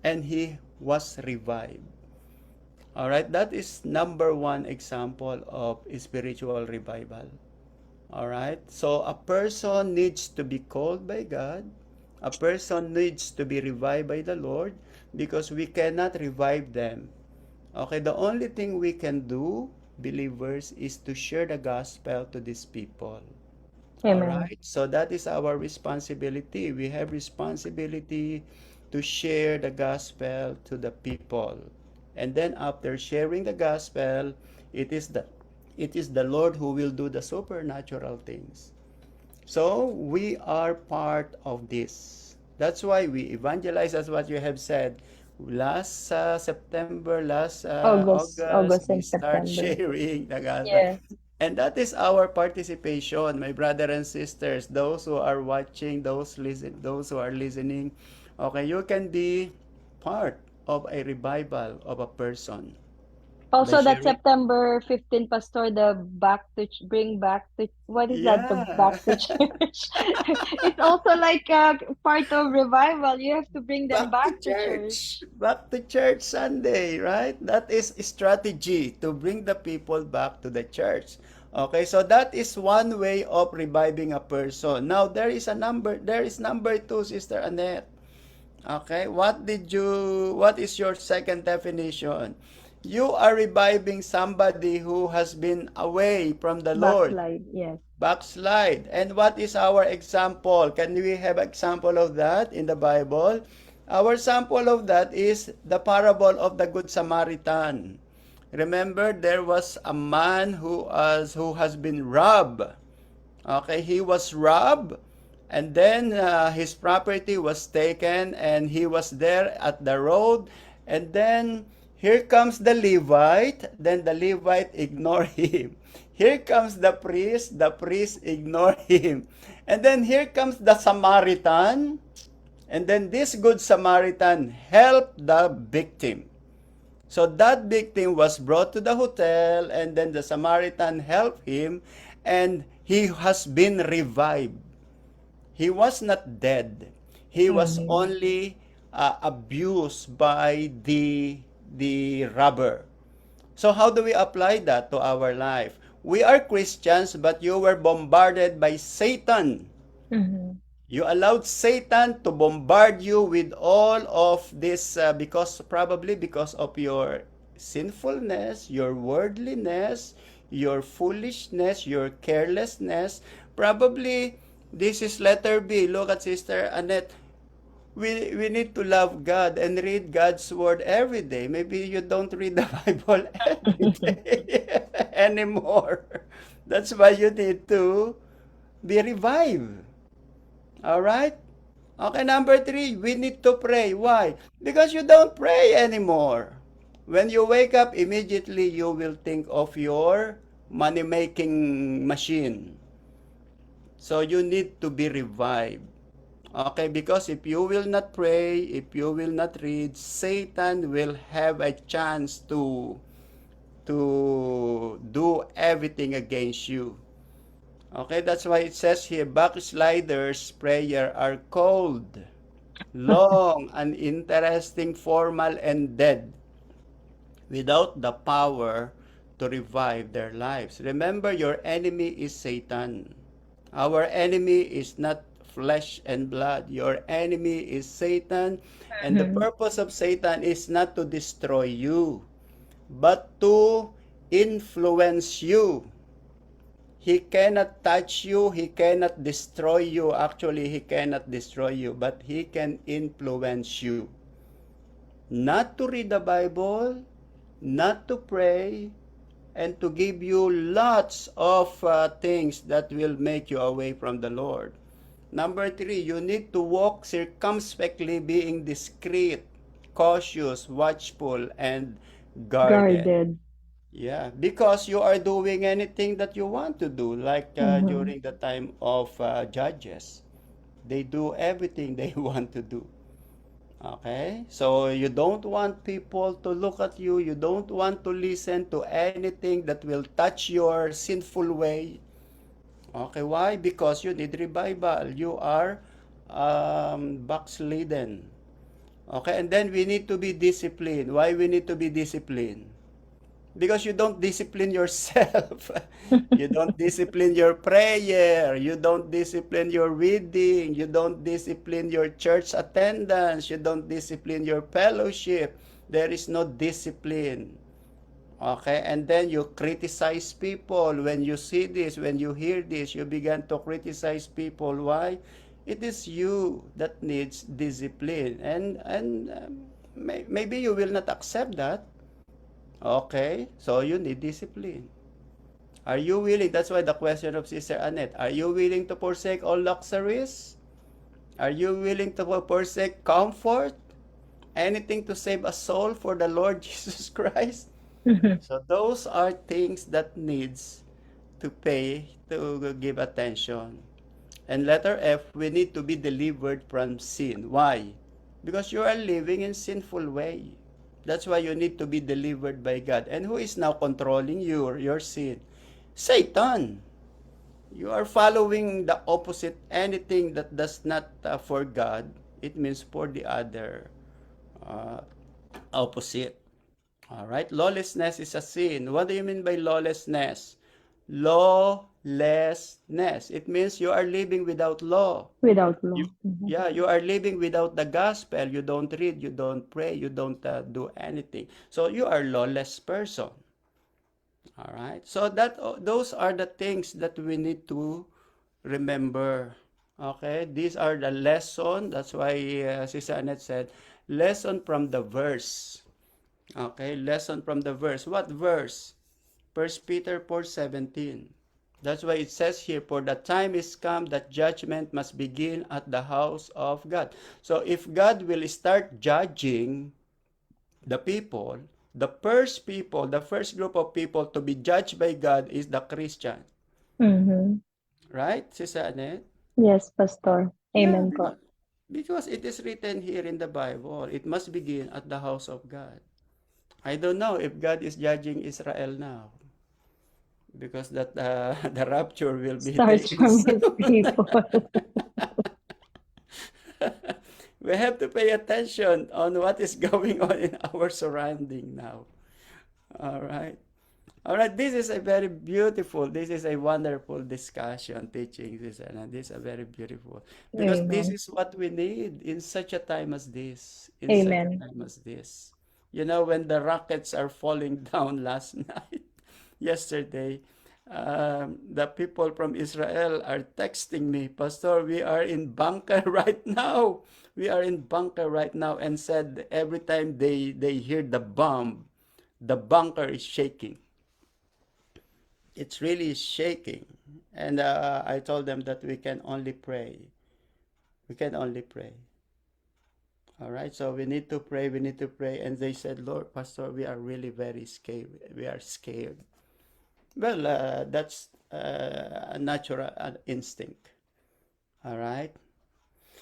and he was revived. All right, that is number one example of spiritual revival. All right, so a person needs to be called by God. A person needs to be revived by the Lord, because we cannot revive them. Okay, the only thing we can do, believers, is to share the gospel to these people. All Amen. right, so that is our responsibility. We have responsibility to share the gospel to the people. And then after sharing the gospel, it is the it is the Lord who will do the supernatural things. So we are part of this. That's why we evangelize, as what you have said. Last September, last August, August we and start September. sharing the gospel. Yes. And that is our participation, my brother and sisters, those who are watching, those who are listening. Okay, you can be part of a revival of a person by Also, that sharing. September 15, Pastor, the bring back to, what is that? The Yeah. back to church. It's also like a part of revival. You have to bring them Back to back to church. church. Back to church Sunday, right? That is strategy to bring the people back to the church. Okay, so that is one way of reviving a person. Now there is number two, Sister Annette. Okay, what is your second definition? You are reviving somebody who has been away from the Lord, Backslide. Yes. backslide. And what is our example? Can we have example of that in the Bible? Our sample of that is the parable of the Good Samaritan. Remember, there was a man who has been robbed. Okay, he was robbed, and then his property was taken, and he was there at the road, and then here comes the Levite, then the Levite ignore him. Here comes the priest ignore him. And then here comes the Samaritan, and then this good Samaritan helped the victim. So that victim was brought to the hotel, and then the Samaritan helped him, and he has been revived. He was not dead. He was Mm-hmm. only abused by the robber. So how do we apply that to our life? We are Christians, but you were bombarded by Satan. Mm-hmm. You allowed Satan to bombard you with all of this, because probably because of your sinfulness, your worldliness, your foolishness, your carelessness. Probably this is letter B. Look at Sister Annette. We need to love God and read God's word every day. Maybe you don't read the Bible every day anymore. That's why you need to be revived. All right? Okay, number three, we need to pray. Why? Because you don't pray anymore. When you wake up, immediately you will think of your money-making machine. So you need to be revived. Okay, because if you will not pray, if you will not read, Satan will have a chance to do everything against you. Okay, that's why it says here, backsliders' prayer are cold, long, uninteresting, formal, and dead, without the power to revive their lives. Remember, your enemy is Satan. Our enemy is not flesh and blood. Your enemy is Satan, and the Mhm. purpose of Satan is not to destroy you, but to influence you. He cannot touch you, he cannot destroy you. Actually, he cannot destroy you, but he can influence you. Not to read the Bible, not to pray, and to give you lots of things that will make you away from the Lord. Number three, you need to walk circumspectly, being discreet, cautious, watchful, and guarded. Guarded. Yeah, because you are doing anything that you want to do, like Mhm. during the time of judges. They do everything they want to do. Okay? So you don't want people to look at you. You don't want to listen to anything that will touch your sinful way. Okay, why? Because you need revival. You are backslidden. Okay, and then we need to be disciplined. Why we need to be disciplined? Because you don't discipline yourself. You don't discipline your prayer. You don't discipline your reading. You don't discipline your church attendance. You don't discipline your fellowship. There is no discipline. Okay, and then you criticize people. When you see this, when you hear this, you begin to criticize people. Why? It is you that needs discipline, and maybe you will not accept that. Okay, so you need discipline. Are you willing? That's why the question of Sister Annette, are you willing to forsake all luxuries? Are you willing to forsake comfort? Anything to save a soul for the Lord Jesus Christ? Mhm. So those are things that needs to pay, to give attention. And letter F, we need to be delivered from sin. Why? Because you are living in sinful way. That's why you need to be delivered by God. And who is now controlling your sin? Satan. You are following the opposite. Anything that does not for God, it means for the other uh, opposite. All right. Lawlessness is a sin. What do you mean by lawlessness? Lawlessness. It means you are living without law. Without You, law. Mhm. yeah, you are living without the gospel. You don't read, you don't pray, you don't do anything. So you are lawless person. All right. So those are the things that we need to remember. Okay. These are the lesson. That's why Sister Annette said, lesson from the verse. Okay. Lesson from the verse. What verse? First Peter 4:17. That's why it says here, for the time is come that judgment must begin at the house of God. So if God will start judging the people, the first group of people to be judged by God is the Christian. Mhm. Right, Sister Annette? Yes, Pastor. Yeah, Amen po. because it is written here in the Bible, it must begin at the house of God. I don't know if God is judging Israel now, because that the rapture will be Starts taking from his soon. people. We have to pay attention on what is going on in our surrounding now. All right. All right. This is a very beautiful, this is a wonderful discussion, teaching this, and this is a very beautiful, because this Amen. is what we need in such a time as this, in such a Amen. time as this. You know, when the rockets are falling down last night, yesterday, the people from Israel are texting me, Pastor, we are in bunker right now. We are in bunker right now, and said every time they hear the bomb, the bunker is shaking. it's really shaking. And I told them that we can only pray. We can only pray. All right, so we need to pray, we need to pray. And they said, Lord, Pastor, we are really very scared. We are scared. Well, that's a natural instinct. All right.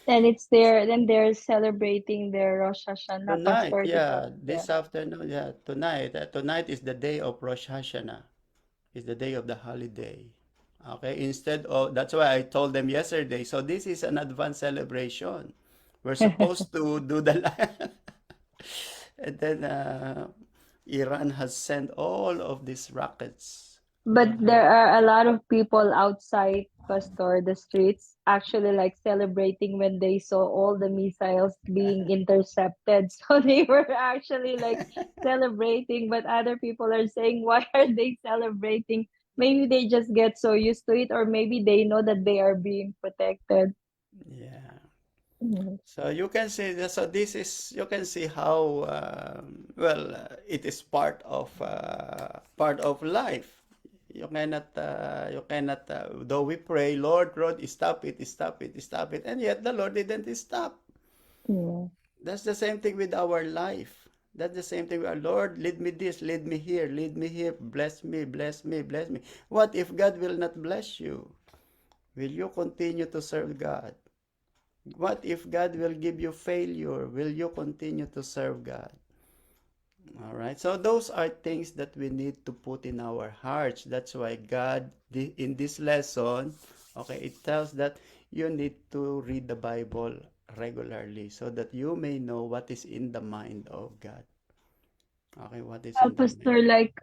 And it's there, then they're celebrating their Rosh Hashanah, Tonight, Pastor, diba? yeah, Yeah. this afternoon, yeah, tonight. Tonight is the day of Rosh Hashanah. Is the day of the holiday. Okay, instead of, that's why I told them yesterday. So this is an advanced celebration. We're supposed to do the and then Iran has sent all of these rockets. But Okay. there are a lot of people outside, Pastor, the streets, actually like celebrating when they saw all the missiles being intercepted. So they were actually like celebrating, but other people are saying, why are they celebrating? Maybe they just get so used to it, or maybe they know that they are being protected. Yeah. Mhm. So you can see that. So this is, you can see how well it is part of life. You cannot. Though we pray, Lord, Lord, stop it, stop it, stop it, and yet the Lord didn't stop. Yeah. That's the same thing with our life. That's the same thing with our Lord. Lead me this, lead me here. Bless me, bless me, bless me. What if God will not bless you? Will you continue to serve God? What if God will give you failure? Will you continue to serve God? All right. So those are things that we need to put in our hearts. That's why God, in this lesson, okay, it tells that you need to read the Bible regularly so that you may know what is in the mind of God. Okay, what is in the mind. Pastor, like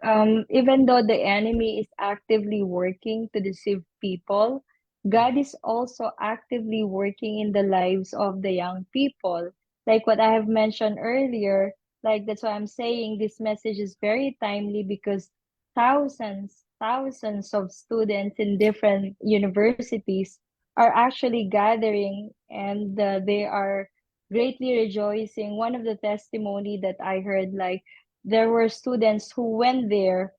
even though the enemy is actively working to deceive people, God is also actively working in the lives of the young people. Like what I have mentioned earlier, like that's why I'm saying this message is very timely because thousands of students in different universities are actually gathering, and they are greatly rejoicing. One of the testimony that I heard, like there were students who went there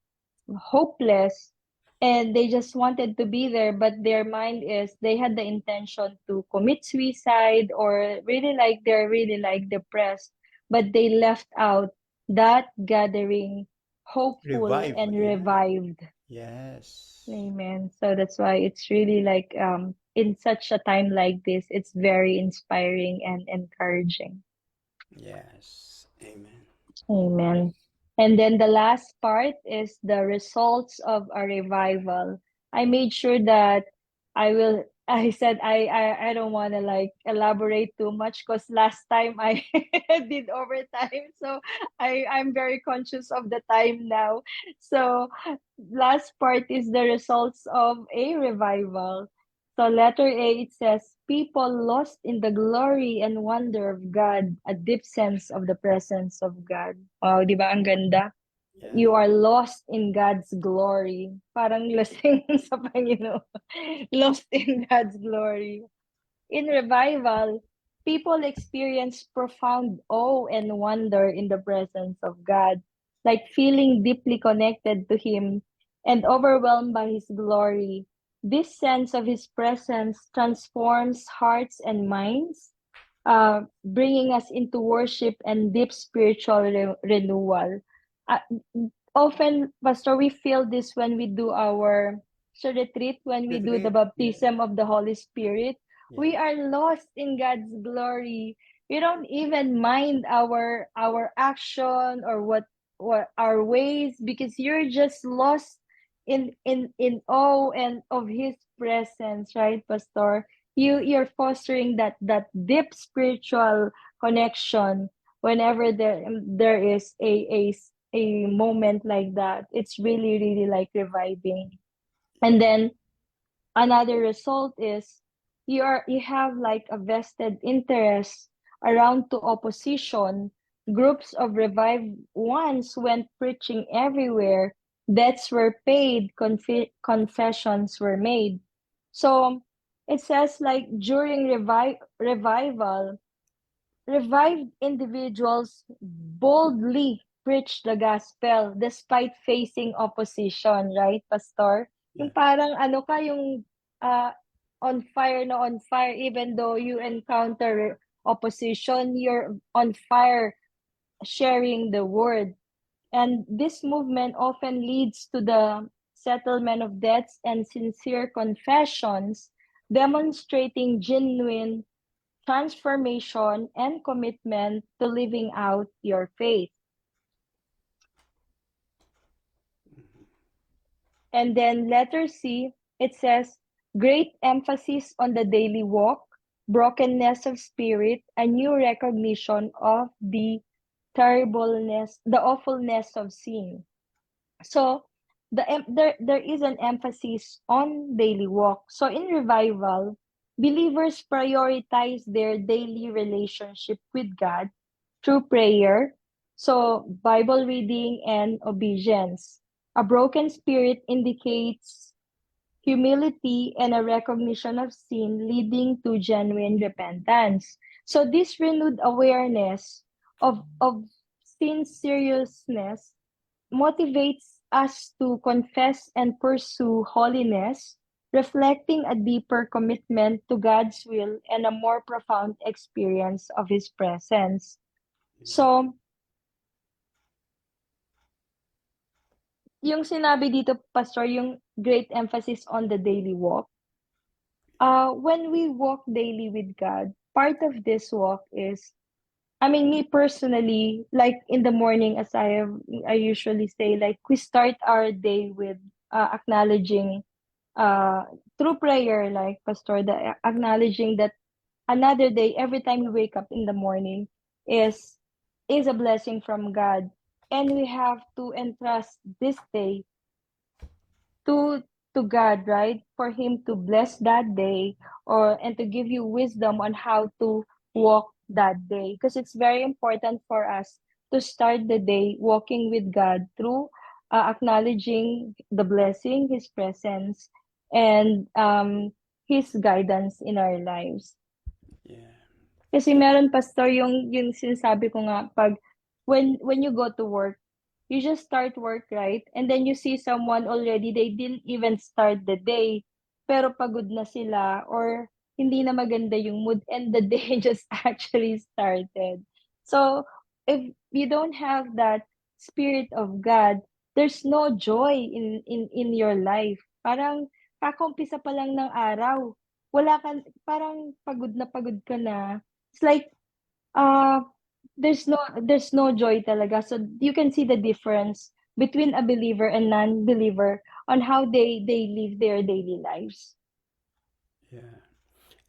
hopeless, and they just wanted to be there, but their mind is they had the intention to commit suicide, or really like they're really like depressed, but they left out that gathering hopeful Revive. and Yeah. revived. Yes. Amen. So that's why it's really like in such a time like this, it's very inspiring and encouraging. Yes. Amen. Amen. And then the last part is the results of a revival. I made sure that I said I don't want to like elaborate too much because last time I did overtime. So I'm very conscious of the time now. So last part is the results of a revival. So letter A, it says, people lost in the glory and wonder of God, a deep sense of the presence of God. Wow, di ba ang ganda? Yeah. You are lost in God's glory. Parang lasing sa Panginoon. Lost in God's glory. In revival, people experience profound awe and wonder in the presence of God, like feeling deeply connected to Him and overwhelmed by His glory. This sense of His presence transforms hearts and minds, bringing us into worship and deep spiritual renewal. Uh, Often, Pastor, we feel this when we do our retreat, when we do the Retreat. Yeah. baptism of the Holy Spirit. We Yeah. are lost in God's glory. We don't even mind our action or what our ways, because you're just lost in awe and of His presence, right, Pastor? Yeah. You're fostering that deep spiritual connection whenever there is a moment like that. It's really like reviving. And Yeah. then another result is you have like a vested interest around to opposition. Groups of revived ones went preaching everywhere. Debts were paid, confessions were made. So it says like during revival, revived individuals boldly preach the gospel despite facing opposition, right, Pastor? Yeah. Yung parang ano ka, yung on fire na on fire, even though you encounter opposition, you're on fire sharing the word. And this movement often leads to the settlement of debts and sincere confessions, demonstrating genuine transformation and commitment to living out your faith. And then letter C, it says, great emphasis on the daily walk, brokenness of spirit, a new recognition of the terribleness, the awfulness of sin. So there is an emphasis on daily walk. So in revival, believers prioritize their daily relationship with God through prayer, so Bible reading and obedience. A broken spirit indicates humility and a recognition of sin, leading to genuine repentance. So this renewed awareness of sin seriousness motivates us to confess and pursue holiness, reflecting a deeper commitment to God's will and a more profound experience of His presence. So, yung sinabi dito, Pastor, yung great emphasis on the daily walk. When we walk daily with God, part of this walk is, I mean, me personally, like in the morning, as I usually say, like we start our day with acknowledging, through prayer, like Pastor, the acknowledging that another day, every time we wake up in the morning, is is a blessing from God, and we have to entrust this day to God, right? For Him to bless that day, or and to give you wisdom on how to walk that day. Because it's very important for us to start the day walking with God through acknowledging the blessing, His presence, and His guidance in our lives. Yeah. Kasi meron, Pastor, yung sinasabi ko nga, pag when you go to work, you just start work, right? And then you see someone already, they didn't even start the day, pero pagod na sila, or hindi na maganda yung mood, and the day just actually started. So, if you don't have that Spirit of God, there's no joy in your life. Parang kakaumpisa pa lang ng araw, wala ka, parang pagod ka na. It's like, uh, there's no joy talaga. So you can see the difference between a believer and non-believer on how they live their daily lives. Yeah.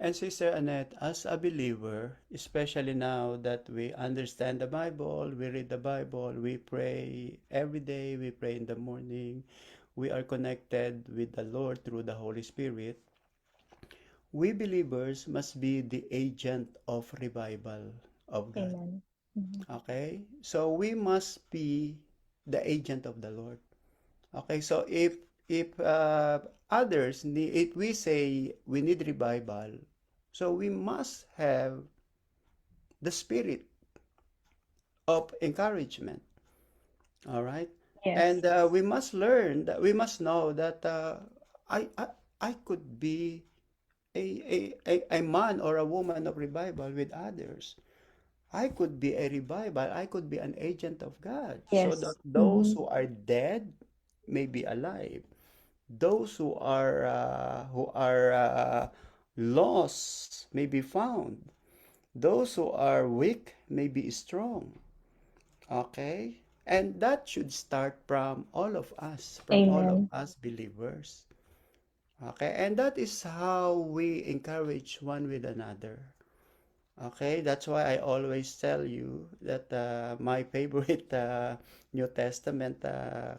And Sister Annette, as a believer, especially now that we understand the Bible, we read the Bible, we pray every day, we pray in the morning, we are connected with the Lord through the Holy Spirit, we believers must be the agent of revival of God. Amen. Mhm. Okay? So we must be the agent of the Lord. Okay? So if others need, if we say we need revival, so we must have the spirit of encouragement. All right? Yes. And we must learn that we must know that I, I I could be a man or a woman of revival with others. I could be a revival. I could be an agent of God, so that Yes. those Mm-hmm. who are dead may be alive. Those who are lost may be found. Those who are weak may be strong. Okay? And that should start from all of Amen. us believers. Okay? And that is how we encourage one with another. Okay, that's why I always tell you that my favorite New Testament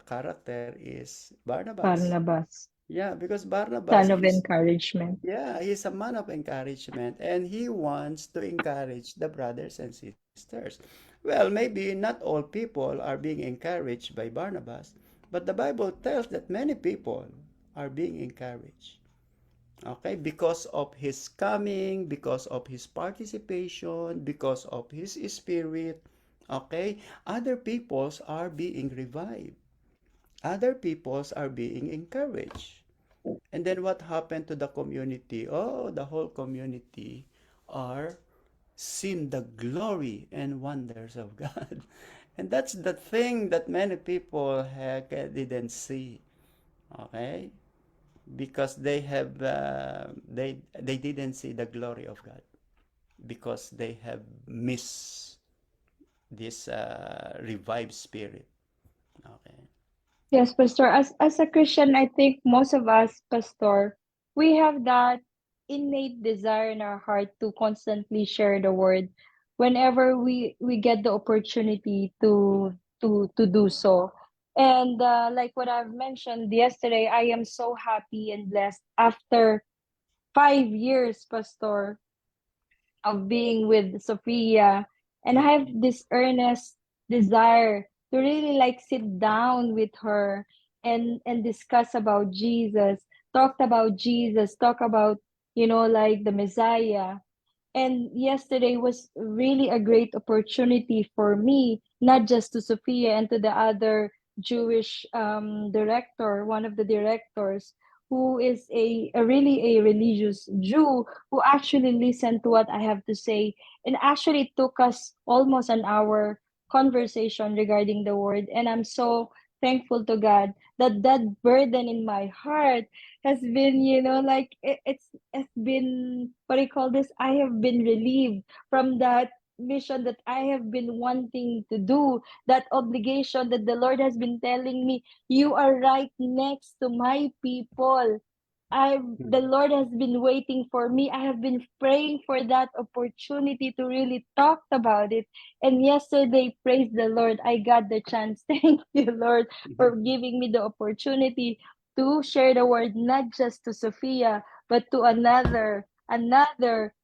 character is Barnabas. Barnabas, Yeah, because Barnabas son of is, encouragement. yeah, he's a man of encouragement and he wants to encourage the brothers and sisters. Well, maybe not all people are being encouraged by Barnabas, but the Bible tells that many people are being encouraged. Okay, because of his coming, because of his participation, because of his spirit. Okay? Other peoples are being revived. Other peoples are being encouraged. And then what happened to the community? Oh, the whole community are seen the glory and wonders of God. And that's the thing that many people didn't see. Okay? Because they didn't see the glory of God because they have missed this revived spirit. Okay. Yes, Pastor. As a Christian, I think most of us, Pastor, we have that innate desire in our heart to constantly share the word whenever we get the opportunity to do so. And like what I've mentioned yesterday, I am so happy and blessed after 5 years, Pastor, of being with Sophia. And I have this earnest desire to really like sit down with her and discuss about Jesus, talk about, like the Messiah. And yesterday was really a great opportunity for me, not just to Sophia and to the other Jewish director, one of the directors, who is a really a religious Jew who actually listened to what I have to say, and actually took us almost an hour conversation regarding the word. And I'm so thankful to God that that burden in my heart has been, like it's been, what do you call this? I have been relieved from that mission that I have been wanting to do, that obligation that the Lord has been telling me, you are right next to my people. The Lord has been waiting for me. I have been praying for that opportunity to really talk about it. And yesterday, praise the Lord, I got the chance. Thank you, Lord, for giving me the opportunity to share the word not just to Sophia, but to another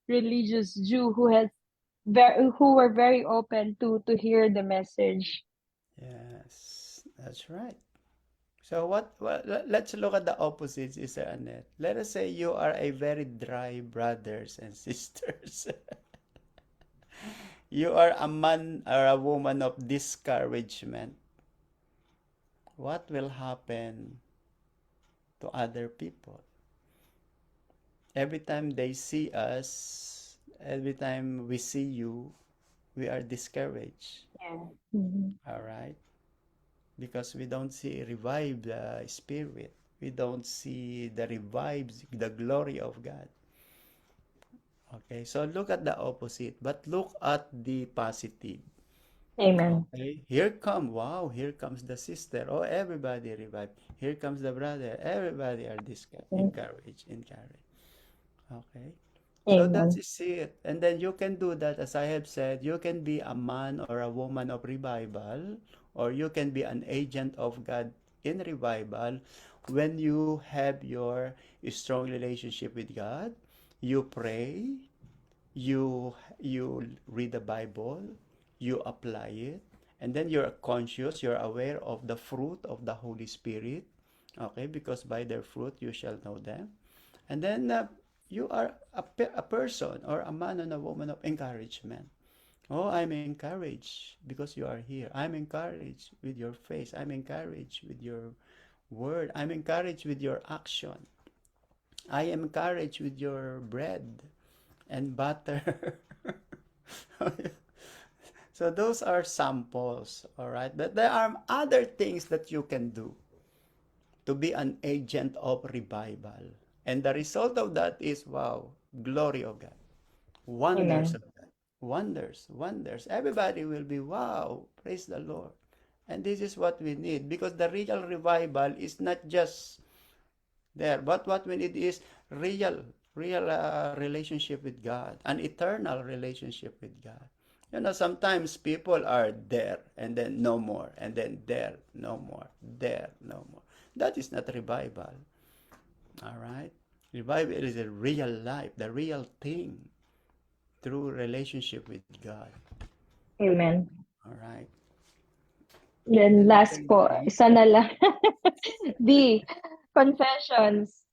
religious Jew who were very open to hear the message. Yes, that's right. So let's look at the opposites, Sister Annette. Let us say you are a very dry brothers and sisters. You are a man or a woman of discouragement. What will happen to other people? Every time they see us, every time we see you, we are discouraged. Yeah. Mhm. All right? Because we don't see revived spirit. We don't see the revived, the glory of God. Okay, so look at the opposite, but look at the positive. Amen. Okay, wow, here comes the sister. Oh, everybody revived. Here comes the brother. Everybody are encouraged. Okay. So that Amen. is it. And then you can do that, as I have said, you can be a man or a woman of revival, or you can be an agent of God in revival when you have your strong relationship with God, you pray, you read the Bible, you apply it, and then you're conscious, you're aware of the fruit of the Holy Spirit. Okay, because by their fruit you shall know them. And then you are a person or a man and a woman of encouragement. Oh, I'm encouraged because you are here. I'm encouraged with your face. I'm encouraged with your word. I'm encouraged with your action. I am encouraged with your bread and butter. So those are samples, all right? But there are other things that you can do to be an agent of revival. And the result of that is, wow, glory of God, wonders Amen. of God, wonders. Everybody will be, wow, praise the Lord. And this is what we need because the real revival is not just there, but what we need is real relationship with God, an eternal relationship with God. You know, sometimes people are there and then no more, and then there, no more, there, no more. That is not revival. All right? Revival is a real life, the real thing, through relationship with God. Amen. All right? Then Then you last can po, read. isa na lang. D, confessions.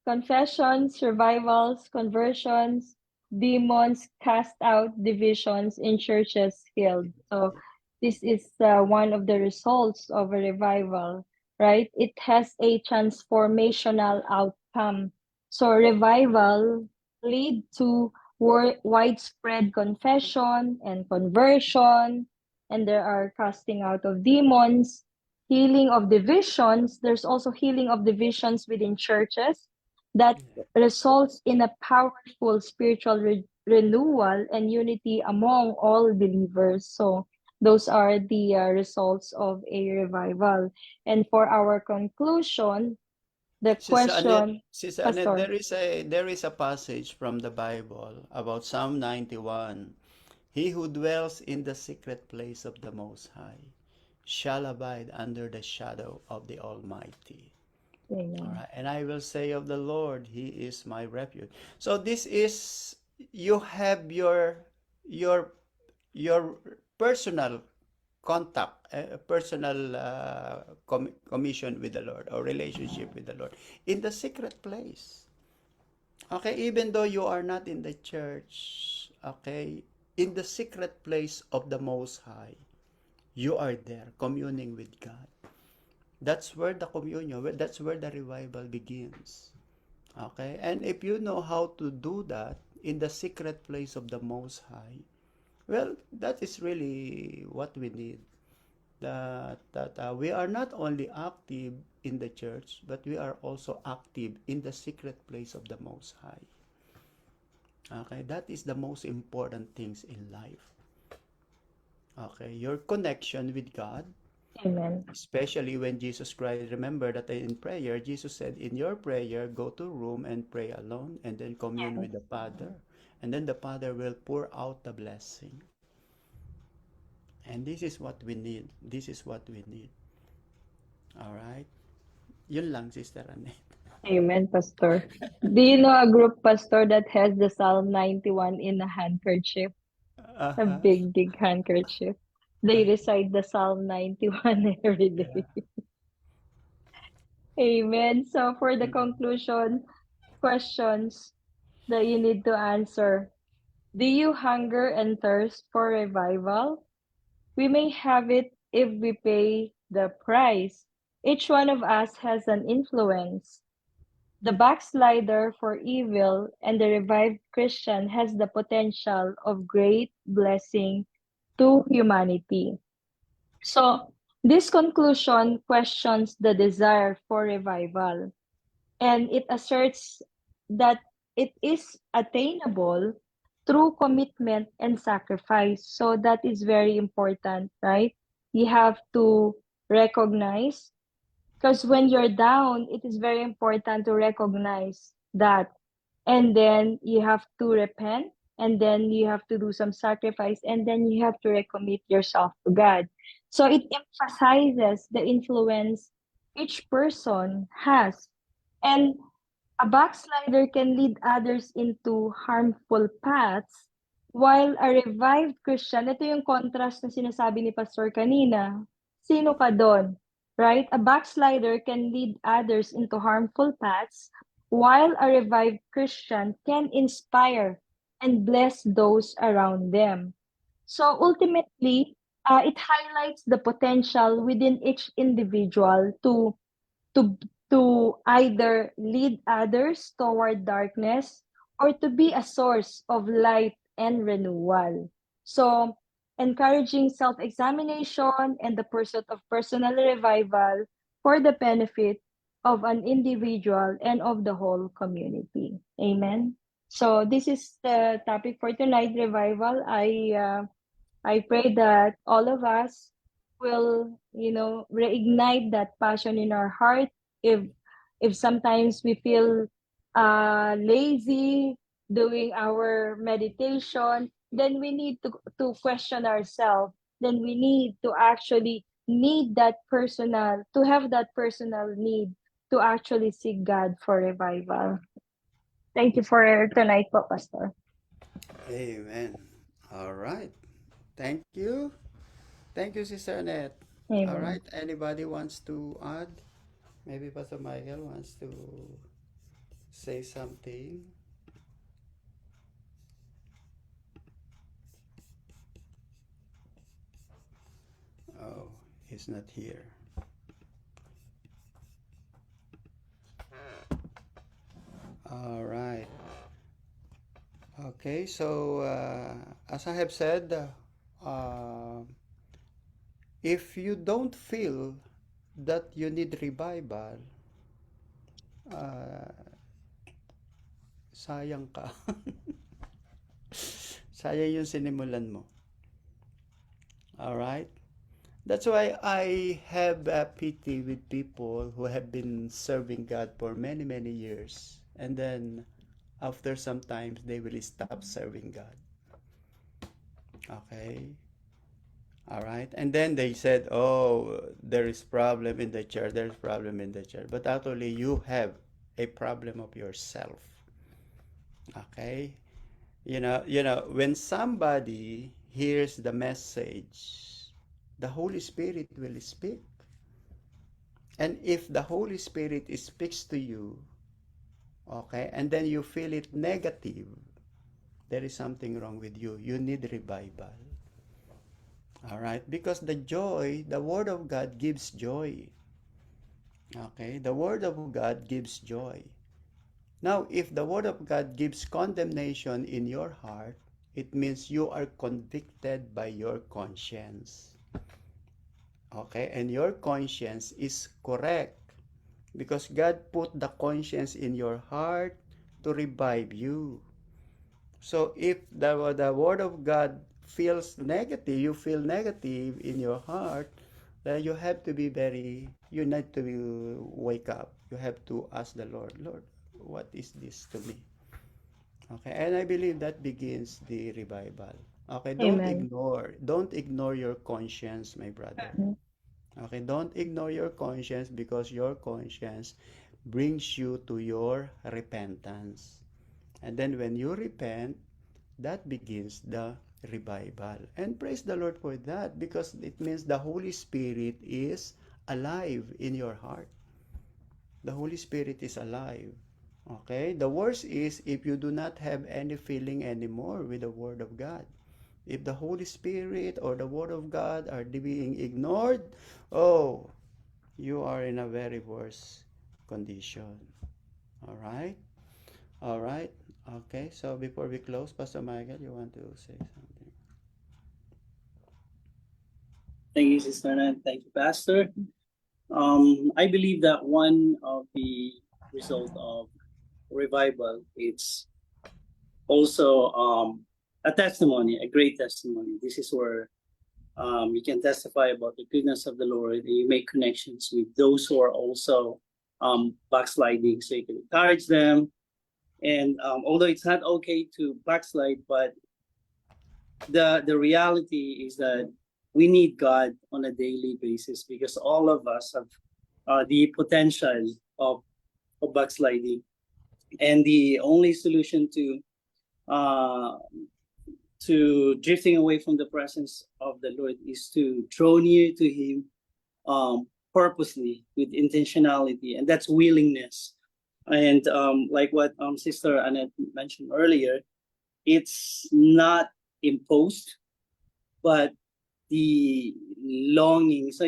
Confessions, revivals, conversions. demons cast out, divisions in churches healed. So this is one of the results of a revival, right? It has a transformational outcome. So revival lead to widespread confession and conversion, and there are casting out of demons, healing of divisions. There's also healing of divisions within churches that results in a powerful spiritual renewal and unity among all believers. So those are the results of a revival. And for our conclusion, the Sister Annette, question, Sister Annette, Pastor. there is a passage from the Bible about Psalm 91. He who dwells in the secret place of the Most High shall abide under the shadow of the Almighty. All Amen. right, and I will say of the Lord, He is my refuge. So this is, you have your your personal contact, personal commission with the Lord or relationship with the Lord in the secret place. Okay, even though you are not in the church, okay, in the secret place of the Most High, you are there communing with God. That's where the communion, that's where the revival begins. Okay, and if you know how to do that in the secret place of the Most High, well, that is really what we need. That we are not only active in the church, but we are also active in the secret place of the Most High. Okay, that is the most important things in life. Okay, your connection with God, Amen. especially when Jesus Christ, remember that in prayer, Jesus said, in your prayer, go to room and pray alone and then commune Yes. with the Father. And then the Father will pour out the blessing. And this is what we need. This is what we need. All right? Yun lang, Sister Annette. Amen, Pastor. Do you know a group, Pastor, that has the Psalm 91 in a handkerchief? A Uh-huh. big, big handkerchief. They recite the Psalm 91 every Yeah. day. Amen. So for the Mm. conclusion, questions that you need to answer. Do you hunger and thirst for revival? We may have it if we pay the price. Each one of us has an influence. The backslider for evil and the revived Christian has the potential of great blessing to humanity. So, this conclusion questions the desire for revival, and it asserts that it is attainable through commitment and sacrifice. So, that is very important, right? You have to recognize, because when you're down, it is very important to recognize that. And then you have to repent, and then you have to do some sacrifice, and then you have to recommit yourself to God. So it emphasizes the influence each person has. And a backslider can lead others into harmful paths, while a revived Christian, ito yung contrast na sinasabi ni Pastor kanina. Sino ka doon? Right? A backslider can lead others into harmful paths, while a revived Christian can inspire and bless those around them. So ultimately, it highlights the potential within each individual to to either lead others toward darkness or to be a source of light and renewal. So, encouraging self-examination and the pursuit of personal revival for the benefit of an individual and of the whole community. Amen. So, this is the topic for tonight, revival. I pray that all of us will, reignite that passion in our heart. If if sometimes we feel lazy doing our meditation, then we need to question ourselves. Then we need to actually need that personal to have that personal need to actually seek God for revival. Thank you for tonight, po, Pastor. Amen. All right. Thank you. Thank you, Sister Annette. All Amen. right. Anybody wants to add? Maybe Pastor Michael wants to say something. is not here. All right. Okay, so as I have said, if you don't feel that you need revival, uh, sayang ka. Sayang yung sinimulan mo. All right? That's why I have pity with people who have been serving God for many, many years. And then after some time, they will stop serving God. Okay? All right? And then they said, oh, there is problem in the church. There's problem in the church. But actually, you have a problem of yourself. Okay? When somebody hears the message, the Holy Spirit will speak. And if the Holy Spirit speaks to you, okay, and then you feel it negative, there is something wrong with you. You need revival. All right? Because the Word of God gives joy. Okay? The Word of God gives joy. Now, if the Word of God gives condemnation in your heart, it means you are convicted by your conscience. Okay? And your conscience is correct because God put the conscience in your heart to revive you. So if the Word of God feels negative, you feel negative in your heart, then you have to be you need to wake up. You have to ask the Lord, Lord, what is this to me? Okay, and I believe that begins the revival. Okay, Amen. don't ignore your conscience, my brother. Mhm. Okay, don't ignore your conscience because your conscience brings you to your repentance. And then when you repent, that begins the revival. And praise the Lord for that because it means the Holy Spirit is alive in your heart. The Holy Spirit is alive. Okay? The worst is if you do not have any feeling anymore with the Word of God. If the Holy Spirit or the Word of God are being ignored, oh, you are in a very worse condition. All right? All right? Okay, so before we close, Pastor Michael, you want to say something? Thank you, Sister Nan. Thank you, Pastor. I believe that one of the result of revival, it's also a testimony, a great testimony. This is where you can testify about the goodness of the Lord, and you make connections with those who are also backsliding, so you can encourage them. And although it's not okay to backslide, but the reality is that we need God on a daily basis because all of us have the potential of backsliding, and the only solution uh, to drifting away from the presence of the Lord is to draw near to Him purposely with intentionality, and that's willingness. And like what Sister Annette mentioned earlier, it's not imposed, but the longing. So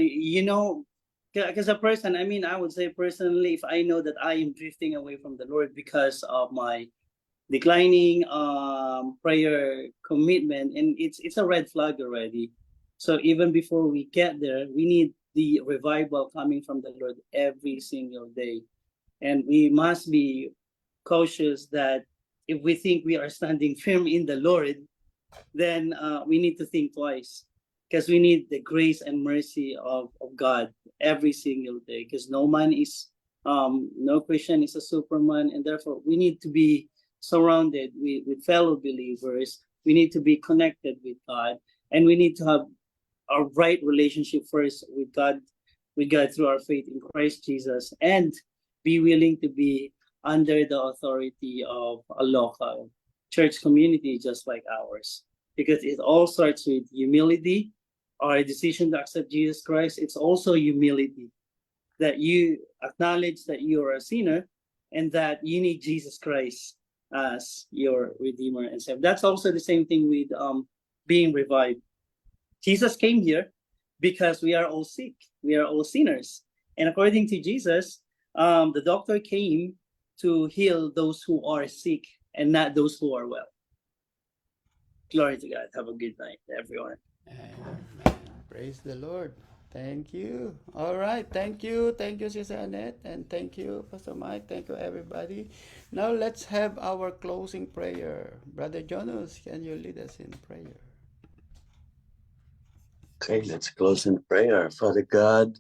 because a person, I mean, I would say personally, if I know that I am drifting away from the Lord because of my declining prayer commitment, and it's a red flag already. So even before we get there, we need the revival coming from the Lord every single day, and we must be cautious that if we think we are standing firm in the Lord, then we need to think twice because we need the grace and mercy of God every single day, because no Christian is a superman, and therefore we need to be surrounded with fellow believers. We need to be connected with God, and we need to have a right relationship first with God through our faith in Christ Jesus, and be willing to be under the authority of a local church community just like ours, because it all starts with humility. Our decision to accept Jesus Christ, it's also humility, that you acknowledge that you are a sinner and that you need Jesus Christ as your Redeemer and Savior. That's also the same thing with being revived. Jesus came here, because we are all sick. We are all sinners. And according to Jesus, the doctor came to heal those who are sick and not those who are well. Glory to God. Have a good night, everyone. Amen. Praise the Lord. Thank you. All right. Thank you. Thank you, Sister Annette. And thank you, Pastor Mike. Thank you, everybody. Now let's have our closing prayer. Brother Jonas, can you lead us in prayer? Okay, let's close in prayer. Father God,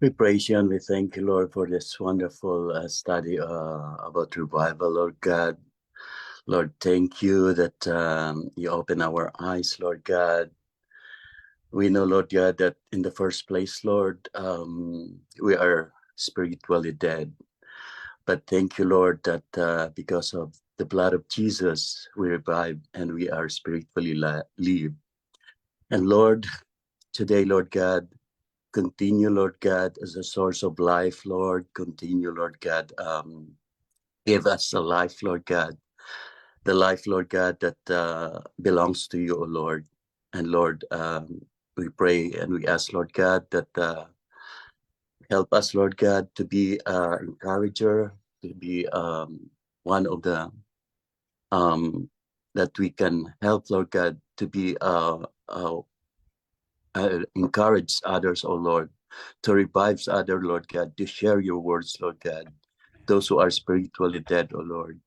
we praise you and we thank you, Lord, for this wonderful study about revival, Lord God. Lord, thank you that you open our eyes, Lord God. We know, Lord God, that in the first place, Lord, we are spiritually dead. But thank you, Lord, that because of the blood of Jesus, we revive and we are spiritually live. And Lord, today, Lord God, continue, Lord God, as a source of life, Lord. Continue, Lord God. Give us a life, Lord God. The life, Lord God, that belongs to you, O Lord. And Lord, we pray and we ask, Lord God, that help us, Lord God, to be an encourager, to be one of the that we can help, Lord God, to be encourage others, oh Lord, to revive others, Lord God, to share your words, Lord God, those who are spiritually dead, oh Lord.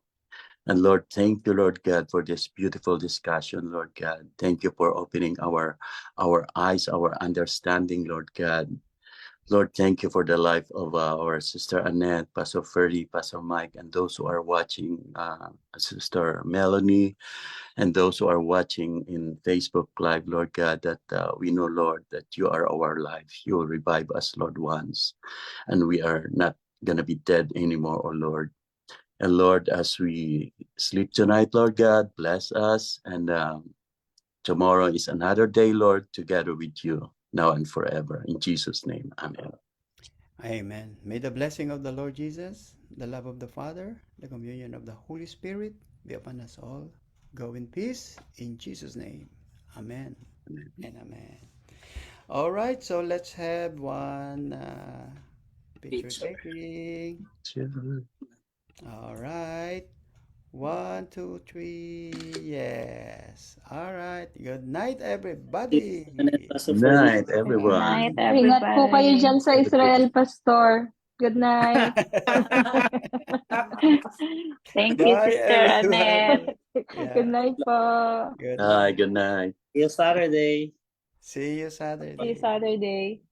And Lord, thank you, Lord God, for this beautiful discussion, Lord God. Thank you for opening our eyes, our understanding, Lord God. Lord, thank you for the life of our Sister Annette, Pastor Ferdy, Pastor Mike, and those who are watching, Sister Melanie, and those who are watching in Facebook Live, Lord God, that we know, Lord, that you are our life. You will revive us, Lord, once, and we are not going to be dead anymore, oh Lord. And Lord, as we sleep tonight, Lord God, bless us. And tomorrow is another day, Lord, together with you, now and forever. In Jesus' name, amen. Amen. May the blessing of the Lord Jesus, the love of the Father, the communion of the Holy Spirit be upon us all. Go in peace in Jesus' name. Amen and amen. All right, so let's have one picture Picture. taking. Sure. All right. 1, 2, 3. Yes. All right. Good night, everybody. And then Pastor Good Ferdy. night, Good night, everyone. Ingat po kayo everybody. dyan sa Israel, Pastor. Good night. Thank you, Bye, Sister Annette. everyone. Good Yeah. night po. Good Hi, night. good night. See you Saturday. See you See you Saturday. Saturday.